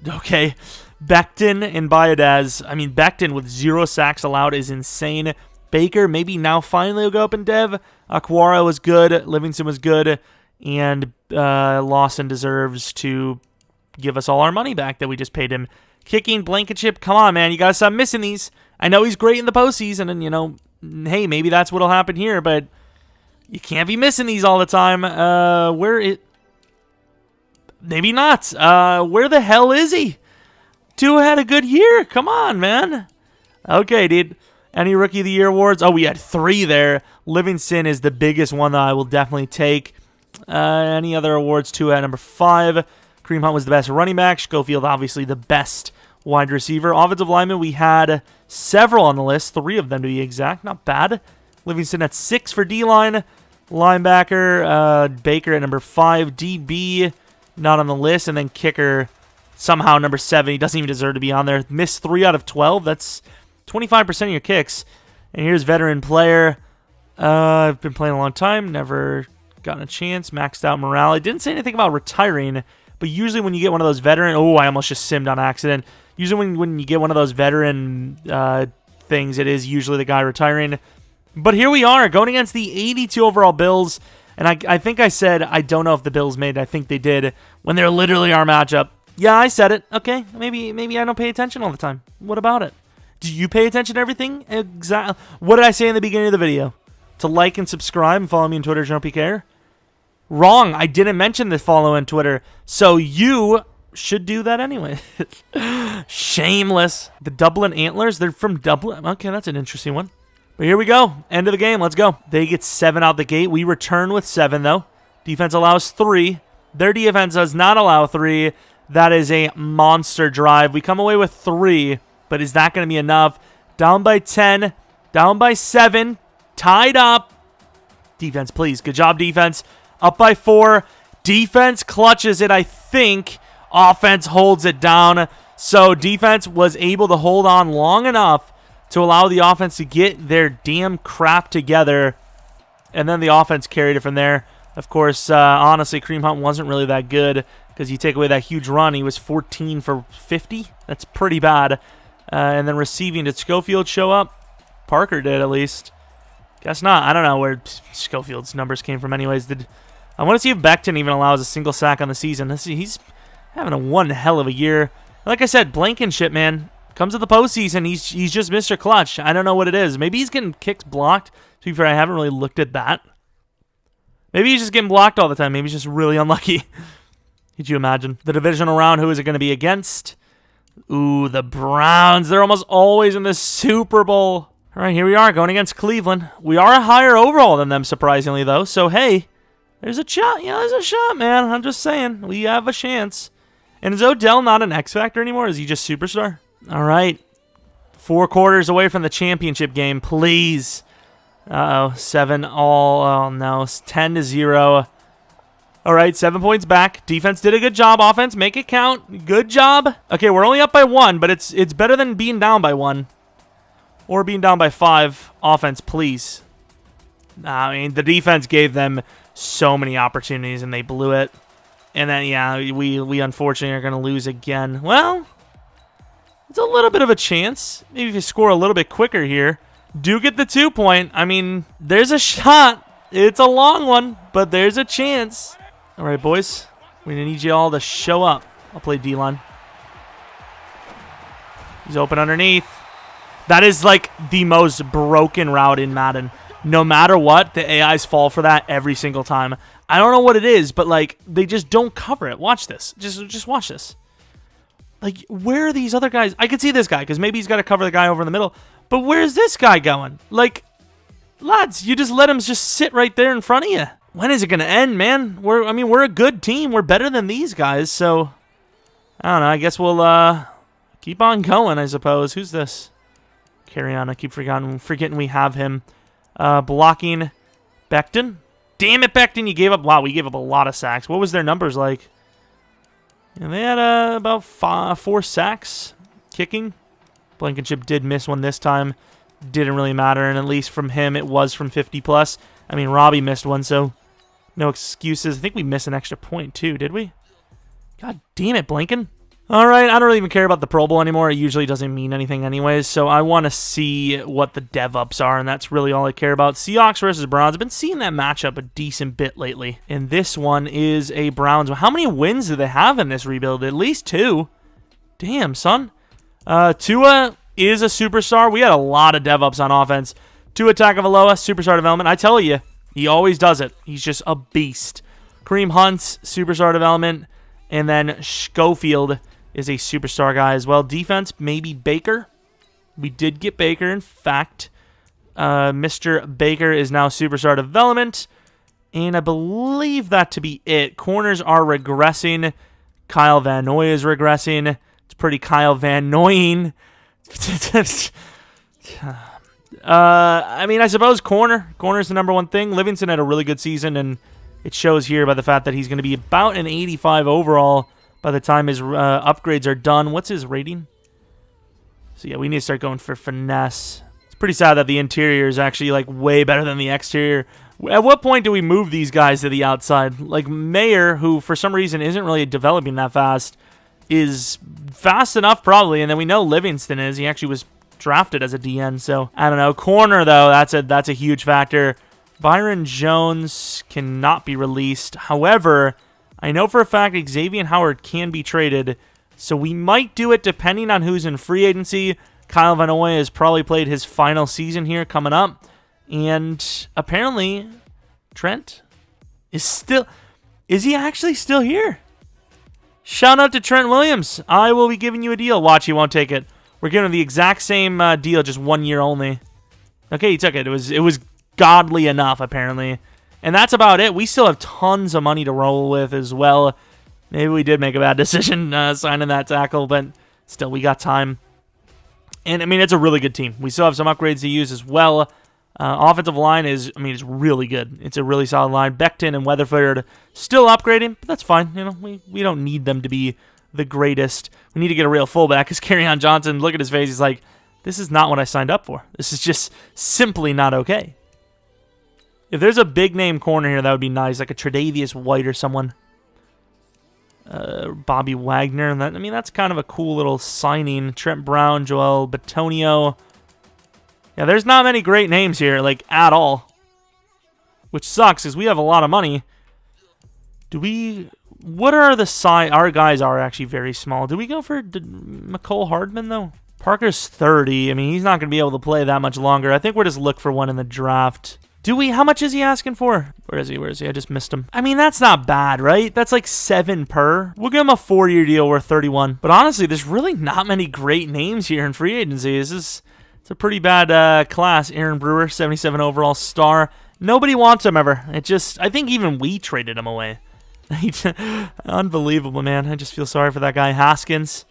Okay. Becton and Biadaz. I mean, Becton with 0 sacks allowed is insane. Baker maybe now finally will go up in dev. Aquara was good. Livingston was good. And Lawson deserves to give us all our money back that we just paid him. Kicking, Blankenship, come on, man. You got to stop missing these. I know he's great in the postseason, and, hey, maybe that's what'll happen here, but you can't be missing these all the time. Maybe not. Where the hell is he? Tua had a good year. Come on, man. Okay, dude. Any Rookie of the Year awards? Oh, we had 3 there. Livingston is the biggest one that I will definitely take. Any other awards? Tua at number 5. Kareem Hunt was the best running back. Schofield, obviously, the best wide receiver. Offensive lineman, we had several on the list. 3 of them, to be exact. Not bad. Livingston at 6 for D-line. Linebacker, Baker at number 5. DB, not on the list. And then kicker, somehow number 7. He doesn't even deserve to be on there. Missed 3 out of 12. That's 25% of your kicks. And here's veteran player. I've been playing a long time. Never gotten a chance. Maxed out morale. I didn't say anything about retiring. But usually when you get one of those veteran... Oh, I almost just simmed on accident. Usually when you get one of those veteran things, it is usually the guy retiring. But here we are, going against the 82 overall Bills. And I think I said, I don't know if the Bills made it. I think they did, when they're literally our matchup. Yeah, I said it. Okay, maybe I don't pay attention all the time. What about it? Do you pay attention to everything? Exactly. What did I say in the beginning of the video? To like and subscribe and follow me on Twitter, Jeromepkr. Wrong. I didn't mention the follow on Twitter. So you should do that anyway. Shameless. The Dublin Antlers, they're from Dublin. Okay, that's an interesting one. But here we go. End of the game. Let's go. They get 7 out the gate. We return with 7, though. Defense allows 3. Their defense does not allow 3. That is a monster drive. We come away with 3, but is that going to be enough? Down by 10. Down by 7. Tied up. Defense, please. Good job, defense. Up by 4. Defense clutches it, I think. Offense holds it down. So defense was able to hold on long enough to allow the offense to get their damn crap together. And then the offense carried it from there. Of course, honestly, Kareem Hunt wasn't really that good because you take away that huge run. He was 14 for 50. That's pretty bad. And then receiving, did Schofield show up? Parker did, at least. Guess not. I don't know where Schofield's numbers came from anyways. I want to see if Becton even allows a single sack on the season. He's having a one hell of a year. Like I said, Blankenship, man. Comes to the postseason, he's just Mr. Clutch. I don't know what it is. Maybe he's getting kicks blocked. To be fair, I haven't really looked at that. Maybe he's just getting blocked all the time. Maybe he's just really unlucky. Could you imagine? The divisional round, who is it going to be against? Ooh, the Browns. They're almost always in the Super Bowl. All right, here we are going against Cleveland. We are a higher overall than them, surprisingly, though. So, hey, there's a shot. Yeah, there's a shot, man. I'm just saying. We have a chance. And is Odell not an X Factor anymore? Is he just superstar? All right. 4 quarters away from the championship game, please. Uh-oh. 7 all. Oh, no. 10-0. All right, 7 points back. Defense did a good job. Offense, make it count. Good job. Okay, we're only up by 1, but it's better than being down by 1. Or being down by 5. Offense, please. I mean, the defense gave them so many opportunities, and they blew it. And then, yeah, we unfortunately are going to lose again. Well, it's a little bit of a chance. Maybe if you score a little bit quicker here. Do get the 2-point. I mean, there's a shot. It's a long one, but there's a chance. All right, boys. We're going to need you all to show up. I'll play D-line. He's open underneath. That is like the most broken route in Madden. No matter what, the AIs fall for that every single time. I don't know what it is, but like they just don't cover it. Watch this. Just watch this. Like, where are these other guys? I could see this guy because maybe he's got to cover the guy over in the middle. But where's this guy going? Like, lads, you just let him just sit right there in front of you. When is it going to end, man? We're a good team. We're better than these guys. So, I don't know. I guess we'll keep on going, I suppose. Who's this? Carry on. I keep forgetting we have him. Blocking Becton. Damn it, Becton. You gave up. Wow, we gave up a lot of sacks. What was their numbers like? And they had about 4 sacks kicking. Blankenship did miss one this time. Didn't really matter, and at least from him, it was from 50+. I mean, Robbie missed one, so no excuses. I think we missed an extra point, too, did we? God damn it, Blanken. All right, I don't really even care about the Pro Bowl anymore. It usually doesn't mean anything anyways, so I want to see what the dev-ups are, and that's really all I care about. Seahawks versus Browns. I've been seeing that matchup a decent bit lately, and this one is a Browns. How many wins do they have in this rebuild? At least 2. Damn, son. Tua is a superstar. We had a lot of dev-ups on offense. Tua Tagovailoa, superstar development. I tell you, he always does it. He's just a beast. Kareem Hunt's superstar development, and then Schofield is a superstar guy as well. Defense, maybe Baker. We did get Baker, in fact. Mr. Baker is now superstar development, and I believe that to be it. Corners are regressing. Kyle Van Noy is regressing. It's pretty Kyle Van Noying. I mean, I suppose corner's the number one thing. Livingston had a really good season, and it shows here by the fact that he's going to be about an 85 overall by the time his upgrades are done. What's his rating? So yeah, we need to start going for finesse. It's pretty sad that the interior is actually like way better than the exterior. At what point do we move these guys to the outside? Like Mayer, who for some reason isn't really developing that fast, is fast enough probably, and then we know Livingston is. He actually was drafted as a DN, so I don't know. Corner though, that's a huge factor. Byron Jones cannot be released. However, I know for a fact Xavier Howard can be traded, so we might do it depending on who's in free agency. Kyle Van Noy has probably played his final season here coming up, and apparently Trent is he actually still here? Shout out to Trent Williams. I will be giving you a deal. Watch, he won't take it. We're giving him the exact same deal, just 1 year only. Okay, he took it. It was godly enough, apparently. And that's about it. We still have tons of money to roll with as well. Maybe we did make a bad decision signing that tackle, but still, we got time. And, I mean, it's a really good team. We still have some upgrades to use as well. Offensive line is, it's really good. It's a really solid line. Becton and Weatherford still upgrading, but that's fine. We don't need them to be the greatest. We need to get a real fullback, because Kerryon Johnson, look at his face, he's like, this is not what I signed up for. This is just simply not okay. If there's a big-name corner here, that would be nice, like a Tre'Davious White or someone. Bobby Wagner. That's kind of a cool little signing. Trent Brown, Joel Bitonio. Yeah, there's not many great names here, like, at all. Which sucks, because we have a lot of money. What are the size? Our guys are actually very small. Do we go for McCole Hardman, though? Parker's 30. He's not going to be able to play that much longer. I think we'll just look for one in the draft. How much is he asking for? Where is he? I just missed him. That's not bad, right? That's like 7 per. We'll give him a 4-year deal worth 31. But honestly, there's really not many great names here in free agency. It's a pretty bad class. Aaron Brewer, 77 overall star. Nobody wants him ever. I think even we traded him away. Unbelievable, man. I just feel sorry for that guy. Haskins,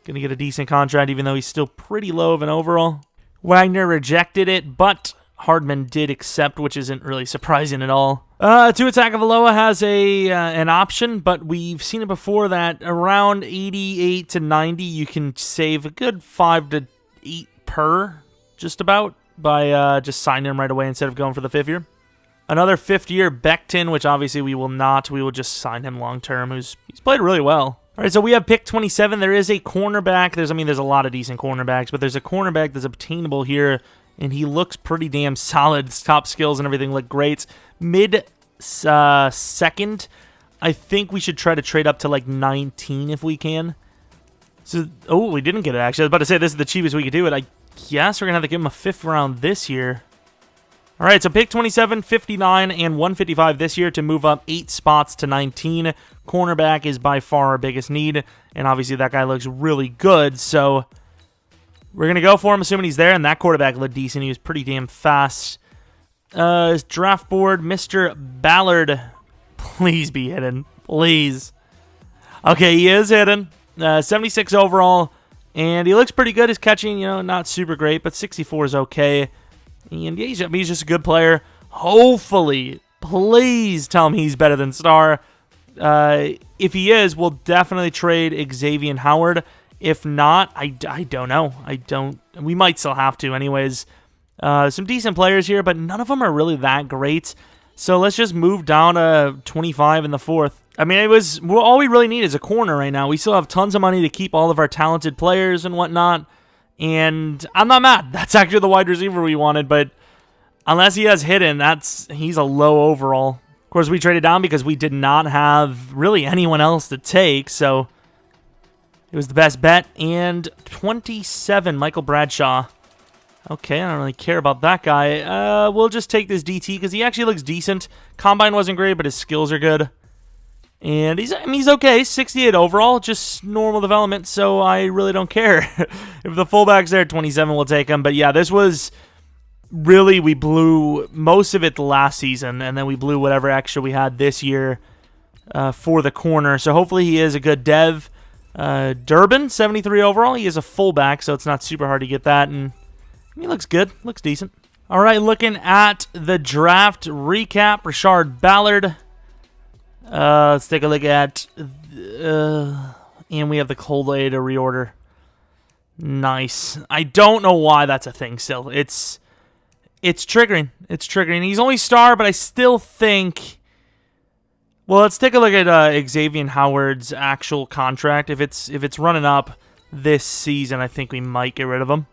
going to get a decent contract, even though he's still pretty low of an overall. Wagner rejected it, but Hardman did accept, which isn't really surprising at all. Tua Tagovailoa has an option, but we've seen it before that around 88 to 90, you can save a good 5 to 8 per, just about, by just signing him right away instead of going for the 5th year. Another 5th year, Becton, which obviously we will not. We will just sign him long term. He's played really well. All right, so we have pick 27. There is a cornerback. There's a lot of decent cornerbacks, but there's a cornerback that's obtainable here, and he looks pretty damn solid. His top skills and everything look great. Mid-second, I think we should try to trade up to like 19 if we can. So, we didn't get it, actually. I was about to say this is the cheapest we could do it. I guess we're going to have to give him a 5th round this year. All right, so pick 27, 59, and 155 this year to move up 8 spots to 19. Cornerback is by far our biggest need, and obviously that guy looks really good, so we're going to go for him, assuming he's there, and that quarterback looked decent. He was pretty damn fast. His draft board, Mr. Ballard. Please be hidden. Please. Okay, he is hidden. 76 overall, and he looks pretty good. His catching, not super great, but 64 is okay. And yeah, he's just a good player. Hopefully, please tell him he's better than Star. If he is, we'll definitely trade Xavier Howard. If not, I don't know. We might still have to anyways. Some decent players here, but none of them are really that great. So let's just move down to 25 in the 4th. All we really need is a corner right now. We still have tons of money to keep all of our talented players and whatnot. And I'm not mad. That's actually the wide receiver we wanted, but unless he has hidden, he's a low overall. Of course, we traded down because we did not have really anyone else to take, so it was the best bet. And 27, Michael Bradshaw. Okay, I don't really care about that guy. We'll just take this DT because he actually looks decent. Combine wasn't great, but his skills are good. And he's okay, 68 overall, just normal development, so I really don't care. If the fullback's there at 27, we'll take him. But yeah, this was really, we blew most of it the last season, and then we blew whatever extra we had this year for the corner. So hopefully he is a good dev. Durbin, 73 overall. He is a fullback, so it's not super hard to get that, and he looks good, looks decent. All right, looking at the draft recap, Rashad Ballard. Let's take a look at, and we have the Kool-Aid to reorder. Nice. I don't know why that's a thing still. It's triggering. It's triggering. He's only star, but I still think, well, let's take a look at Xavier Howard's actual contract. If it's running up this season, I think we might get rid of him.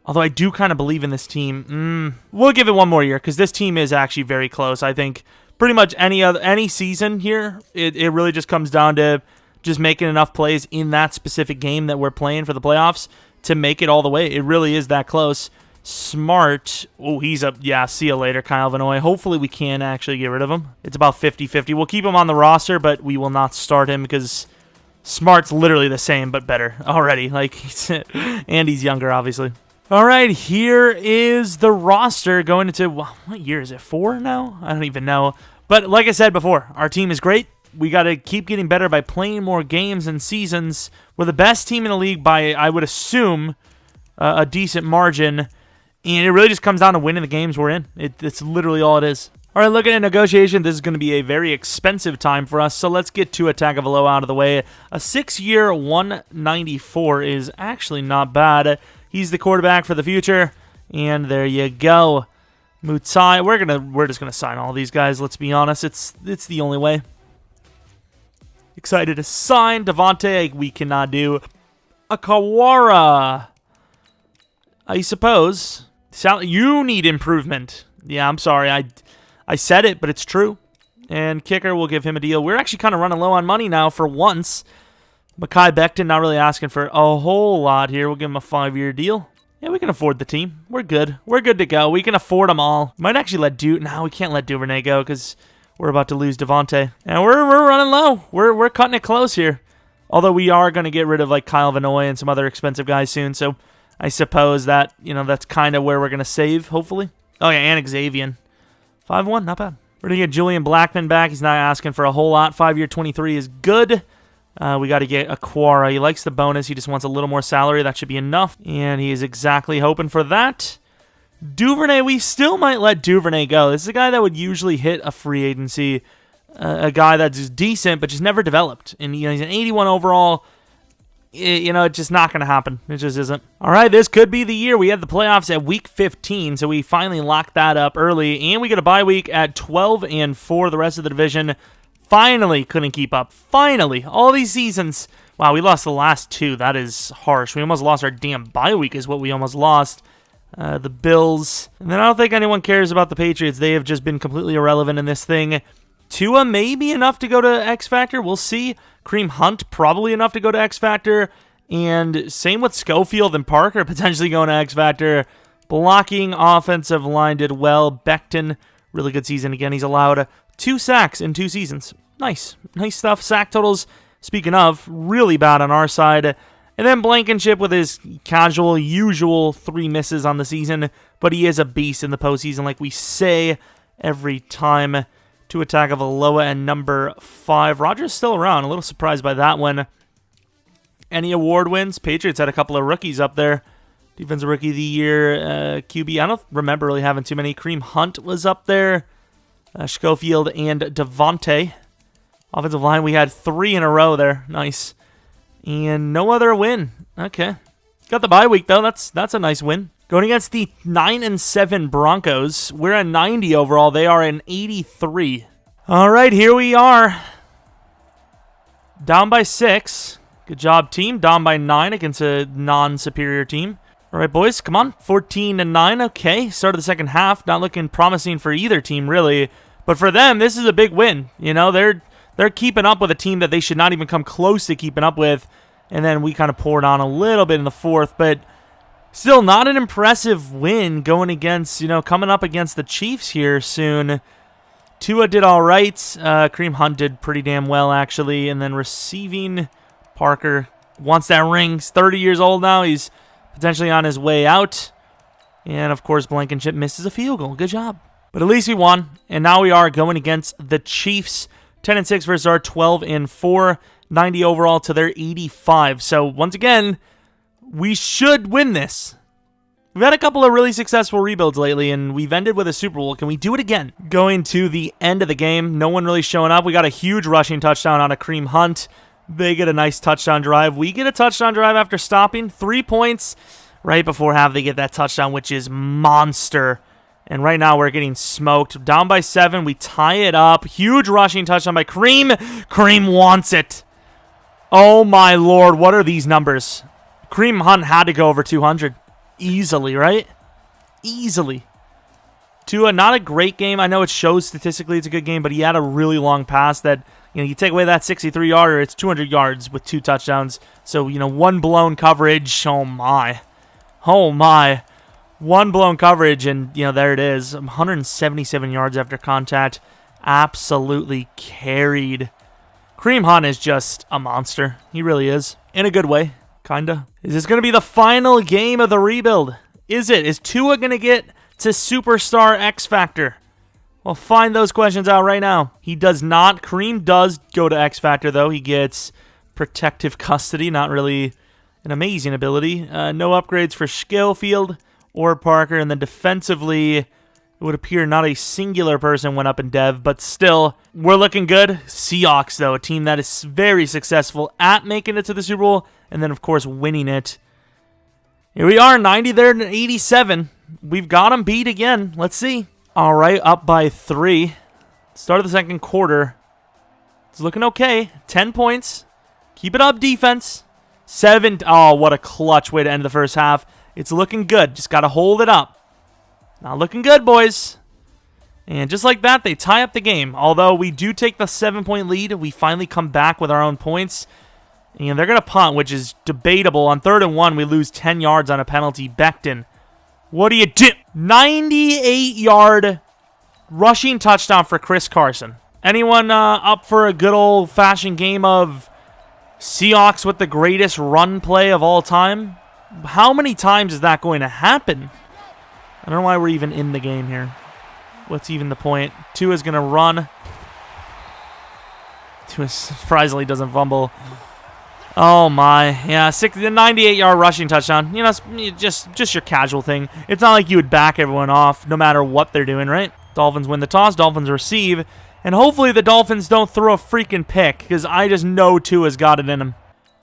Although I do kind of believe in this team. We'll give it one more year because this team is actually very close. I think pretty much any season here, it really just comes down to just making enough plays in that specific game that we're playing for the playoffs to make it all the way. It really is that close. Smart. Oh, he's up. Yeah, see you later, Kyle Vanoy. Hopefully we can actually get rid of him. It's about 50-50. We'll keep him on the roster, but we will not start him because Smart's literally the same, but better already. And he's younger, obviously. All right, here is the roster going into, what year is it, 4 now? I don't even know. But like I said before, our team is great. We got to keep getting better by playing more games and seasons. We're the best team in the league by, I would assume, a decent margin. And it really just comes down to winning the games we're in. It's literally all it is. All right, looking at negotiation, this is going to be a very expensive time for us, so let's get Tua Tagovailoa out of the way. A 6-year, 194 is actually not bad. He's the quarterback for the future, and there you go. Mutai, we're just gonna sign all these guys. Let's be honest, it's the only way. Excited to sign Devontae. We cannot do a Kawara. I suppose you need improvement. Yeah, I'm sorry. I said it, but it's true. And kicker, we'll give him a deal. We're actually kind of running low on money now for once. Mekhi Becton not really asking for a whole lot here. We'll give him a 5-year deal. Yeah, we can afford the team. We're good. We're good to go. We can afford them all. Might actually let No, we can't let Duvernay go because we're about to lose Devontae. And we're running low. We're cutting it close here. Although we are going to get rid of like Kyle Vanoy and some other expensive guys soon. So I suppose that, that's kind of where we're going to save, hopefully. Oh, yeah, and Xavier. 5-1, not bad. We're going to get Julian Blackman back. He's not asking for a whole lot. 5-year, 23 is good. We got to get Aquara. He likes the bonus. He just wants a little more salary. That should be enough. And he is exactly hoping for that. Duvernay, we still might let Duvernay go. This is a guy that would usually hit a free agency. A guy that's decent, but just never developed. And he's an 81 overall. It's just not going to happen. It just isn't. All right, this could be the year. We had the playoffs at week 15, so we finally locked that up early. And we get a bye week at 12-4. The rest of the division finally couldn't keep up. Finally. All these seasons. Wow, we lost the last 2. That is harsh. We almost lost our damn bye week is what we almost lost. The Bills. And then I don't think anyone cares about the Patriots. They have just been completely irrelevant in this thing. Tua maybe enough to go to X Factor. We'll see. Kareem Hunt probably enough to go to X Factor. And same with Schofield and Parker potentially going to X Factor. Blocking offensive line did well. Becton, really good season again. He's allowed 2 sacks in 2 seasons. Nice. Nice stuff. Sack totals, speaking of, really bad on our side. And then Blankenship with his casual, usual 3 misses on the season. But he is a beast in the postseason, like we say every time. Tua Tagovailoa and number 5. Rodgers still around. A little surprised by that one. Any award wins? Patriots had a couple of rookies up there. Defensive Rookie of the Year, QB. I don't remember really having too many. Kareem Hunt was up there. Schofield and Devontae. Offensive line, we had 3 in a row there. Nice. And no other win. Okay. Got the bye week, though. That's a nice win. Going against the 9-7 Broncos, we're at 90 overall. They are an 83. All right, here we are. Down by 6. Good job, team. Down by 9 against a non-superior team. All right, boys, come on. 14-9. Okay, start of the second half. Not looking promising for either team, really. But for them, this is a big win. They're keeping up with a team that they should not even come close to keeping up with. And then we kind of poured on a little bit in the fourth, but still not an impressive win going against, coming up against the Chiefs here soon. Tua did all right. Kareem Hunt did pretty damn well, actually. And then receiving, Parker wants that ring. He's 30 years old now. He's potentially on his way out. And, of course, Blankenship misses a field goal. Good job. But at least we won. And now we are going against the Chiefs. 10-6 versus our 12-4. 90 overall to their 85. So, once again, we should win this. We've had a couple of really successful rebuilds lately, and we've ended with a Super Bowl. Can we do it again? Going to the end of the game, no one really showing up. We got a huge rushing touchdown on a Kareem Hunt. They get a nice touchdown drive. We get a touchdown drive after stopping. 3 points right before half. They get that touchdown, which is monster. And right now we're getting smoked. Down by 7. We tie it up. Huge rushing touchdown by Kareem. Kareem wants it. Oh, my Lord. What are these numbers? Kareem Hunt had to go over 200. Easily, right? Easily. Tua, not a great game. I know it shows statistically it's a good game, but he had a really long pass that, you take away that 63-yarder, it's 200 yards with 2 touchdowns. So, one blown coverage. Oh, my. Oh, my. One blown coverage, and, there it is. 177 yards after contact. Absolutely carried. Kareem Hunt is just a monster. He really is. In a good way. Kinda. Is this going to be the final game of the rebuild? Is it? Is Tua going to get to Superstar X Factor? Well, find those questions out right now. He does not. Kareem does go to X Factor, though. He gets protective custody. Not really an amazing ability. No upgrades for Schofield or Parker. And then defensively, it would appear not a singular person went up in dev, but still, we're looking good. Seahawks, though, a team that is very successful at making it to the Super Bowl, and then, of course, winning it. Here we are, 90 there to 87. We've got them beat again. Let's see. All right, up by 3. Start of the second quarter. It's looking okay. 10 points. Keep it up, defense. 7. Oh, what a clutch way to end the first half. It's looking good. Just got to hold it up. Not looking good, boys. And just like that, they tie up the game. Although we do take the 7-point lead, we finally come back with our own points. And they're going to punt, which is debatable. On 3rd and 1, we lose 10 yards on a penalty. Becton, what do you do? 98-yard rushing touchdown for Chris Carson. Anyone up for a good old-fashioned game of Seahawks with the greatest run play of all time? How many times is that going to happen? I don't know why we're even in the game here. What's even the point? Tua's going to run. Tua surprisingly doesn't fumble. Oh, my. Yeah, 98-yard rushing touchdown. You know, just your casual thing. It's not like you would back everyone off no matter what they're doing, right? Dolphins win the toss. Dolphins receive. And hopefully the Dolphins don't throw a freaking pick because I just know Tua's got it in him.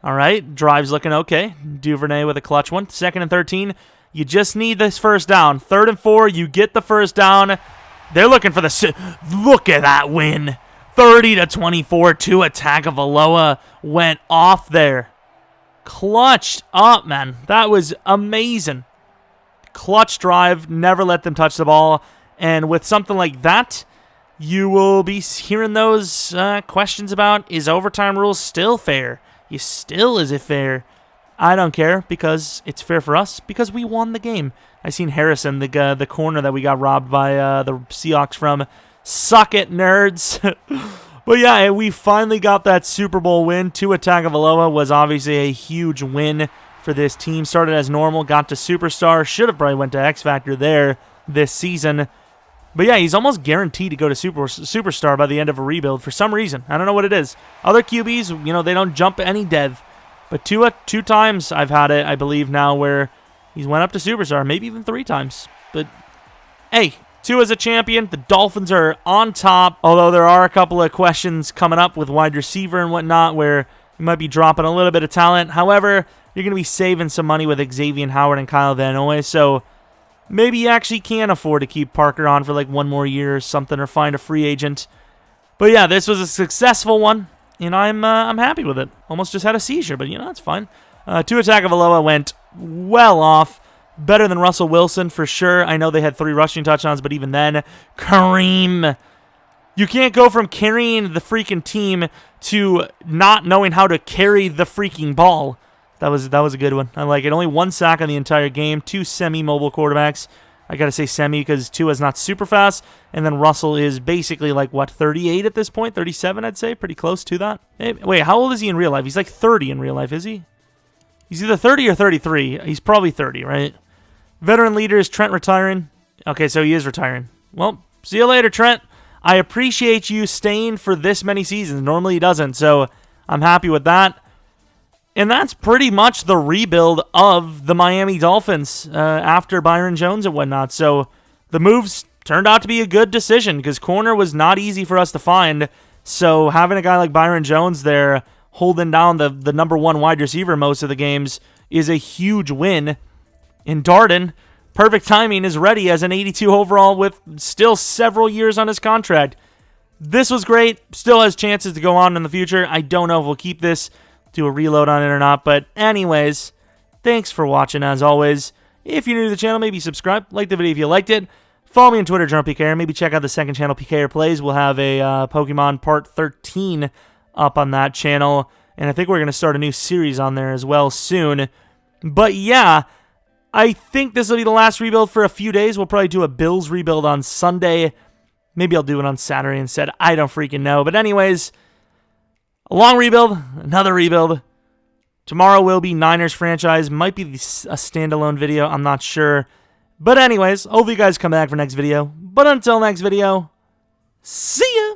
All right, drive's looking okay. Duvernay with a clutch one. 2nd and 13. You just need this first down. 3rd and 4, you get the first down. They're looking for the... Look at that win. 30-24, Tua Tagovailoa went off there. Clutched up, man. That was amazing. Clutch drive, never let them touch the ball. And with something like that, you will be hearing those questions about, is overtime rules still fair? Is it fair? I don't care because it's fair for us because we won the game. I seen Harrison, the corner that we got robbed by the Seahawks from. Suck it, nerds. But yeah, we finally got that Super Bowl win. Tua Tagovailoa was obviously a huge win for this team. Started as normal, got to superstar. Should have probably went to X Factor there this season. But yeah, he's almost guaranteed to go to superstar by the end of a rebuild for some reason. I don't know what it is. Other QBs, you know, they don't jump any dev. But Tua, 2 times I've had it, I believe now, where he's went up to superstar, maybe even 3 times. But hey, Tua's a champion. The Dolphins are on top, although there are a couple of questions coming up with wide receiver and whatnot where you might be dropping a little bit of talent. However, you're going to be saving some money with Xavier Howard and Kyle Van Noy, so maybe you actually can afford to keep Parker on for like 1 more year or something, or find a free agent. But yeah, this was a successful one, and I'm happy with it. Almost just had a seizure, but you know, it's fine. Tua Tagovailoa went well off. Better than Russell Wilson for sure. I know they had 3 rushing touchdowns, but even then, Kareem. You can't go from carrying the freaking team to not knowing how to carry the freaking ball. That was a good one. I like it. Only 1 sack on the entire game. 2 semi-mobile quarterbacks. I got to say semi because Tua's not super fast. And then Russell is basically like, what, 38 at this point? 37, I'd say. Pretty close to that. Hey, wait, how old is he in real life? He's like 30 in real life, is he? He's either 30 or 33. He's probably 30, right? Veteran leader is Trent retiring. Okay, so he is retiring. Well, see you later, Trent. I appreciate you staying for this many seasons. Normally he doesn't, so I'm happy with that. And that's pretty much the rebuild of the Miami Dolphins after Byron Jones and whatnot. So the moves turned out to be a good decision because corner was not easy for us to find. So having a guy like Byron Jones there holding down the number 1 wide receiver most of the games is a huge win. In Darden, perfect timing, is ready as an 82 overall with still several years on his contract. This was great. Still has chances to go on in the future. I don't know if we'll keep this, do a reload on it or not. But anyways, thanks for watching as always. If you're new to the channel, maybe subscribe. Like the video if you liked it. Follow me on Twitter, Jeromepkr. Maybe check out the second channel, PKR Plays. We'll have a Pokemon Part 13 up on that channel. And I think we're going to start a new series on there as well soon. But yeah, I think this will be the last rebuild for a few days. We'll probably do a Bills rebuild on Sunday. Maybe I'll do it on Saturday instead. I don't freaking know. But anyways, a long rebuild, another rebuild. Tomorrow will be Niners franchise. Might be a standalone video. I'm not sure. But anyways, hopefully you guys come back for next video. But until next video, see ya!